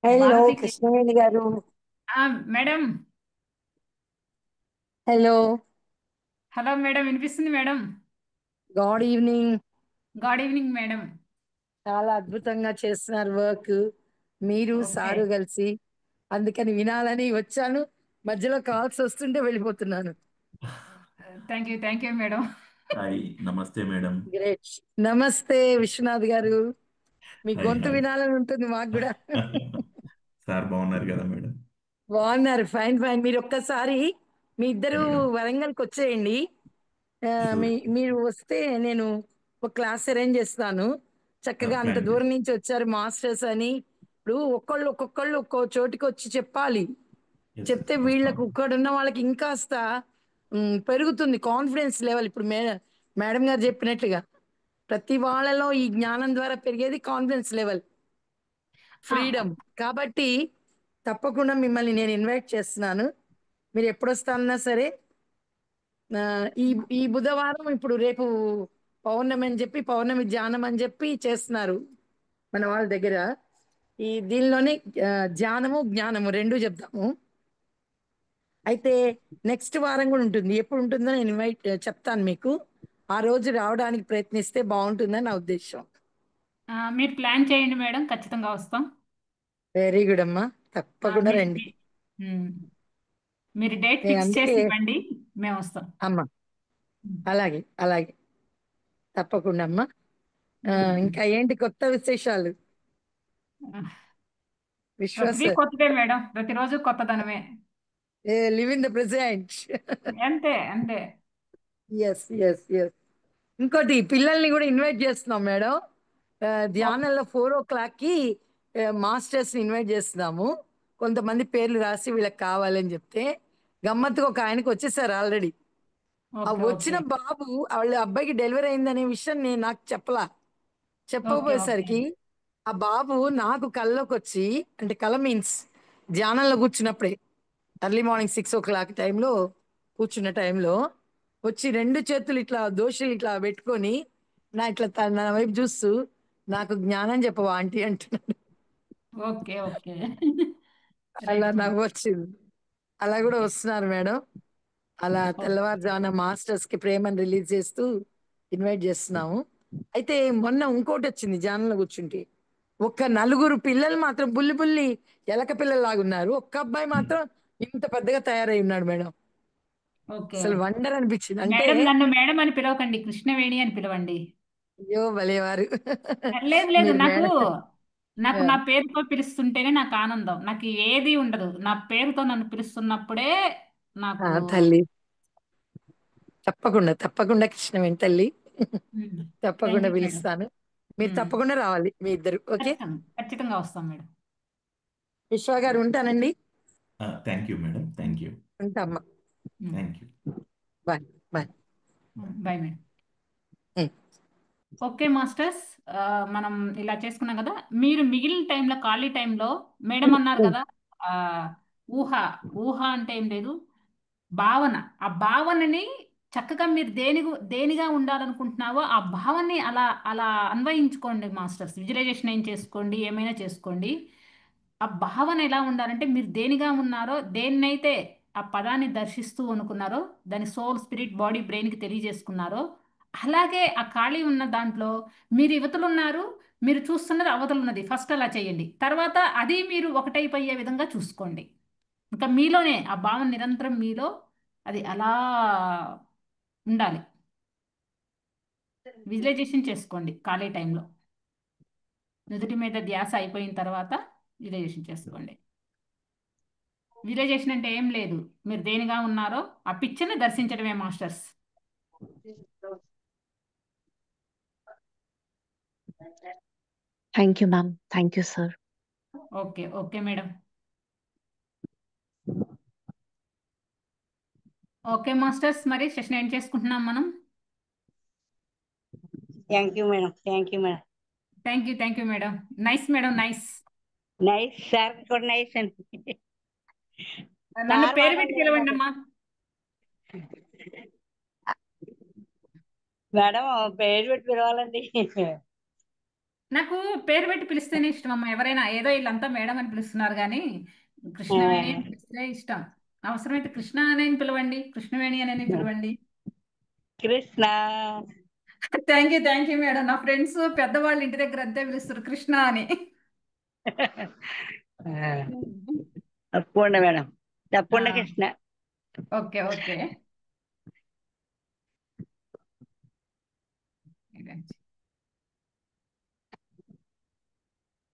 హలో భారతి కేస్ కృష్ణవేణి గారు. మేడం. హలో హలో మేడం, వినిపిస్తుంది madam. Good evening. Good evening madam. చాలా అద్భుతంగా చేస్తున్నారు వర్క్ మీరు ఓకే, సారు కలిసి. అందుకని వినాలని వచ్చాను. మధ్యలో కాల్స్ వస్తుంటే వెళ్ళిపోతున్నాను. Thank you madam. హాయ్, నమస్తే మేడం. గ్రేట్. నమస్తే విశ్వనాథ్ గారు. మీ హాయ్ గొంతు హాయ్. వినాలని ఉంటుంది మాకు కూడా. సార్ బాగున్నారు కదా మేడం? బాగున్నారు, ఫైన్ ఫైన్. మీరు ఒక్కసారి మీ ఇద్దరు మేడం వరంగల్కి వచ్చేయండి. షూర్. మీరు వస్తే నేను ఒక క్లాస్ అరేంజ్ చేస్తాను. చక్కగా అంత ప్లాన్ దూరం నుంచి వచ్చారు మాస్టర్స్ అని. ఇప్పుడు ఒక్కొక్కళ్ళు ఒక్కో చోటికి వచ్చి చెప్పాలి. చెప్తే వీళ్ళకు ఇక్కడున్న వాళ్ళకి ఇంకాస్త పెరుగుతుంది కాన్ఫిడెన్స్ లెవెల్. ఇప్పుడు మేడం గారు చెప్పినట్టుగా ప్రతి వాళ్ళలో ఈ జ్ఞానం ద్వారా పెరిగేది కాన్ఫిడెన్స్ లెవెల్, ఫ్రీడమ్. కాబట్టి తప్పకుండా మిమ్మల్ని నేను ఇన్వైట్ చేస్తున్నాను. మీరు ఎప్పుడు వస్తానన్నా సరే. ఈ ఈ బుధవారం ఇప్పుడు రేపు పౌర్ణమి అని చెప్పి పౌర్ణమి ధ్యానం అని చెప్పి చేస్తున్నారు మన వాళ్ళ దగ్గర. ఈ దీనిలోనే ధ్యానము జ్ఞానము రెండు చెప్తాము. అయితే నెక్స్ట్ వారం కూడా ఉంటుంది. ఎప్పుడు ఉంటుందో నేను చెప్తాను మీకు. ఆ రోజు రావడానికి ప్రయత్నిస్తే బాగుంటుందని నా ఉద్దేశం. మీరు ప్లాన్ చేయండి మేడం, ఖచ్చితంగా వస్తాం. వెరీ గుడ్ అమ్మా, తప్పకుండా రండి. మీరు డేట్ నేను ఫిక్స్ అందుకే చేసి ఇవ్వండి, మేము వస్తాం. అమ్మా, అలాగే అలాగే తప్పకుండా అమ్మా. ఇంకా ఏంటి కొత్త విశేషాలు? ప్రతిదీ కొత్తదే మేడం, ప్రతిరోజు కొత్తదనమే. Live in the present. అంతే అంతే. Yes yes yes. ఇంకోటి పిల్లల్ని కూడా ఇన్వైట్ చేస్తున్నాం మేడం. ధ్యానంలో 4 o'clockకి మాస్టర్స్ని ఇన్వైట్ చేస్తున్నాము. కొంతమంది పేర్లు రాసి వీళ్ళకి కావాలని చెప్తే గమ్మత్తుగా ఒక ఆయనకు వచ్చేసారు ఆల్రెడీ. ఆ వచ్చిన బాబు వాళ్ళ అబ్బాయికి డెలివరీ అయిందనే విషయం నాకు చెప్పకపోయేసరికి ఆ బాబు నాకు కల్లోకి వచ్చి, అంటే కళ మీన్స్ ధ్యానంలో కూర్చున్నప్పుడే ఎర్లీ మార్నింగ్ 6 o'clock టైంలో కూర్చున్న టైంలో వచ్చి 2 చేతులు ఇట్లా దోషులు ఇట్లా పెట్టుకొని నా వైపు చూస్తూ నాకు జ్ఞానం చెప్పవా ఆంటీ అంటున్నాడు. Okay okay. అలా నవ్వు వచ్చింది. అలా కూడా వస్తున్నారు మేడం. అలా తెల్లవారుజామున మాస్టర్స్ కి ప్రేమను రిలీజ్ చేస్తూ ఇన్వైట్ చేస్తున్నాము. అయితే మొన్న ఇంకోటి వచ్చింది ధ్యానంలో కూర్చుంటే. ఒక్క 4 పిల్లలు మాత్రం బుల్లి ఎలక పిల్లలాగా ఉన్నారు. ఒక్క అబ్బాయి మాత్రం ఇంత పెద్దగా తయారై ఉన్నాడు మేడం. అసలు వండర్ అనిపించింది. అంటే మేడం, నన్ను మేడం అని పిలవకండి, కృష్ణవేణి అని పిలవండి. అయ్యో భలేవారు. లేదు మీరు నాకు మేడం నా పేరుతో పిలుస్తుంటేనే నాకు ఆనందం. నాకు ఏది ఉండదు, నా పేరుతో నన్ను పిలుస్తున్నప్పుడే నాకు. తల్లి తప్పకుండా తప్పకుండా కృష్ణవేణి తల్లి తప్పకుండా పిలుస్తాను. మీరు తప్పకుండా రావాలి మీ ఇద్దరు. ఓకే, ఖచ్చితంగా వస్తాం మేడం. విశ్వ గారు ఉంటానండి. Thank you madam, thank you, ఉంటామ్మా. Thank you. Bye bye. Bye madam. Okay masters, మనం ఇలా చేసుకున్నాం కదా. మీరు మిగిలిన టైంలో, ఖాళీ టైంలో మేడం అన్నారు కదా, ఆ, ఊహ ఊహ అంటే ఏం లేదు, భావన. ఆ భావనని చక్కగా మీరు దేనిగా ఉండాలనుకుంటున్నావో ఆ భావనని అలా అలా అన్వయించుకోండి మాస్టర్స్. విజువలైజేషన్ ఏం చేసుకోండి, ఏమైనా చేసుకోండి. ఆ భావన ఎలా ఉండాలంటే, మీరు దేనిగా ఉన్నారో, దేన్నైతే ఆ పదాన్ని దర్శిస్తూ అనుకున్నారో, దాని సోల్, స్పిరిట్, బాడీ, బ్రెయిన్కి తెలియజేసుకున్నారో, అలాగే ఆ ఖాళీ ఉన్న దాంట్లో మీరు యువతలు ఉన్నారు, మీరు చూస్తున్నది అవతలు ఉన్నది. ఫస్ట్ అలా చేయండి, తర్వాత అది మీరు ఒకటైపోయే విధంగా చూసుకోండి. ఇంకా మీలోనే ఆ భావన నిరంతరం మీలో అది అలా ఉండాలి. విజువలైజేషన్ చేసుకోండి ఖాళీ టైంలో. నుదుటి మీద ధ్యాస అయిపోయిన తర్వాత విజువలైజేషన్ చేసుకోండి. విజువలైజేషన్ అంటే ఏం లేదు, మీరు దేనిగా ఉన్నారో ఆ పిక్చర్ని దర్శించడమే masters. Thank you ma'am, thank you sir. Okay okay madam. Okay masters, మరి సెషన్ ఎండ్ చేసుకుంటున్నాం మనం. Thank you madam, thank you madam. Thank you madam. Nice madam, nice. Nice sir కూడా నైస్ అండి. నన్ను సార్ పేరు బాగా పెట్టి పిలవండి అమ్మా. మేడం పేరు పెట్టి పిలవాలండి. నాకు పేరు పెట్టి పిలిస్తేనే ఇష్టం అమ్మా. ఎవరైనా ఏదో వీళ్ళంతా మేడం అని పిలుస్తున్నారు కానీ కృష్ణవేణి అని పిలిస్తే ఇష్టం. అవసరమైతే కృష్ణ అని పిలవండి, కృష్ణవేణి అని పిలవండి. కృష్ణ. Thank you madam. నా ఫ్రెండ్స్ పెద్దవాళ్ళు ఇంటి దగ్గర అంతే పిలుస్తారు కృష్ణ అని. తప్పకుండా మేడం, తప్పకుండా కృష్ణ. Okay okay.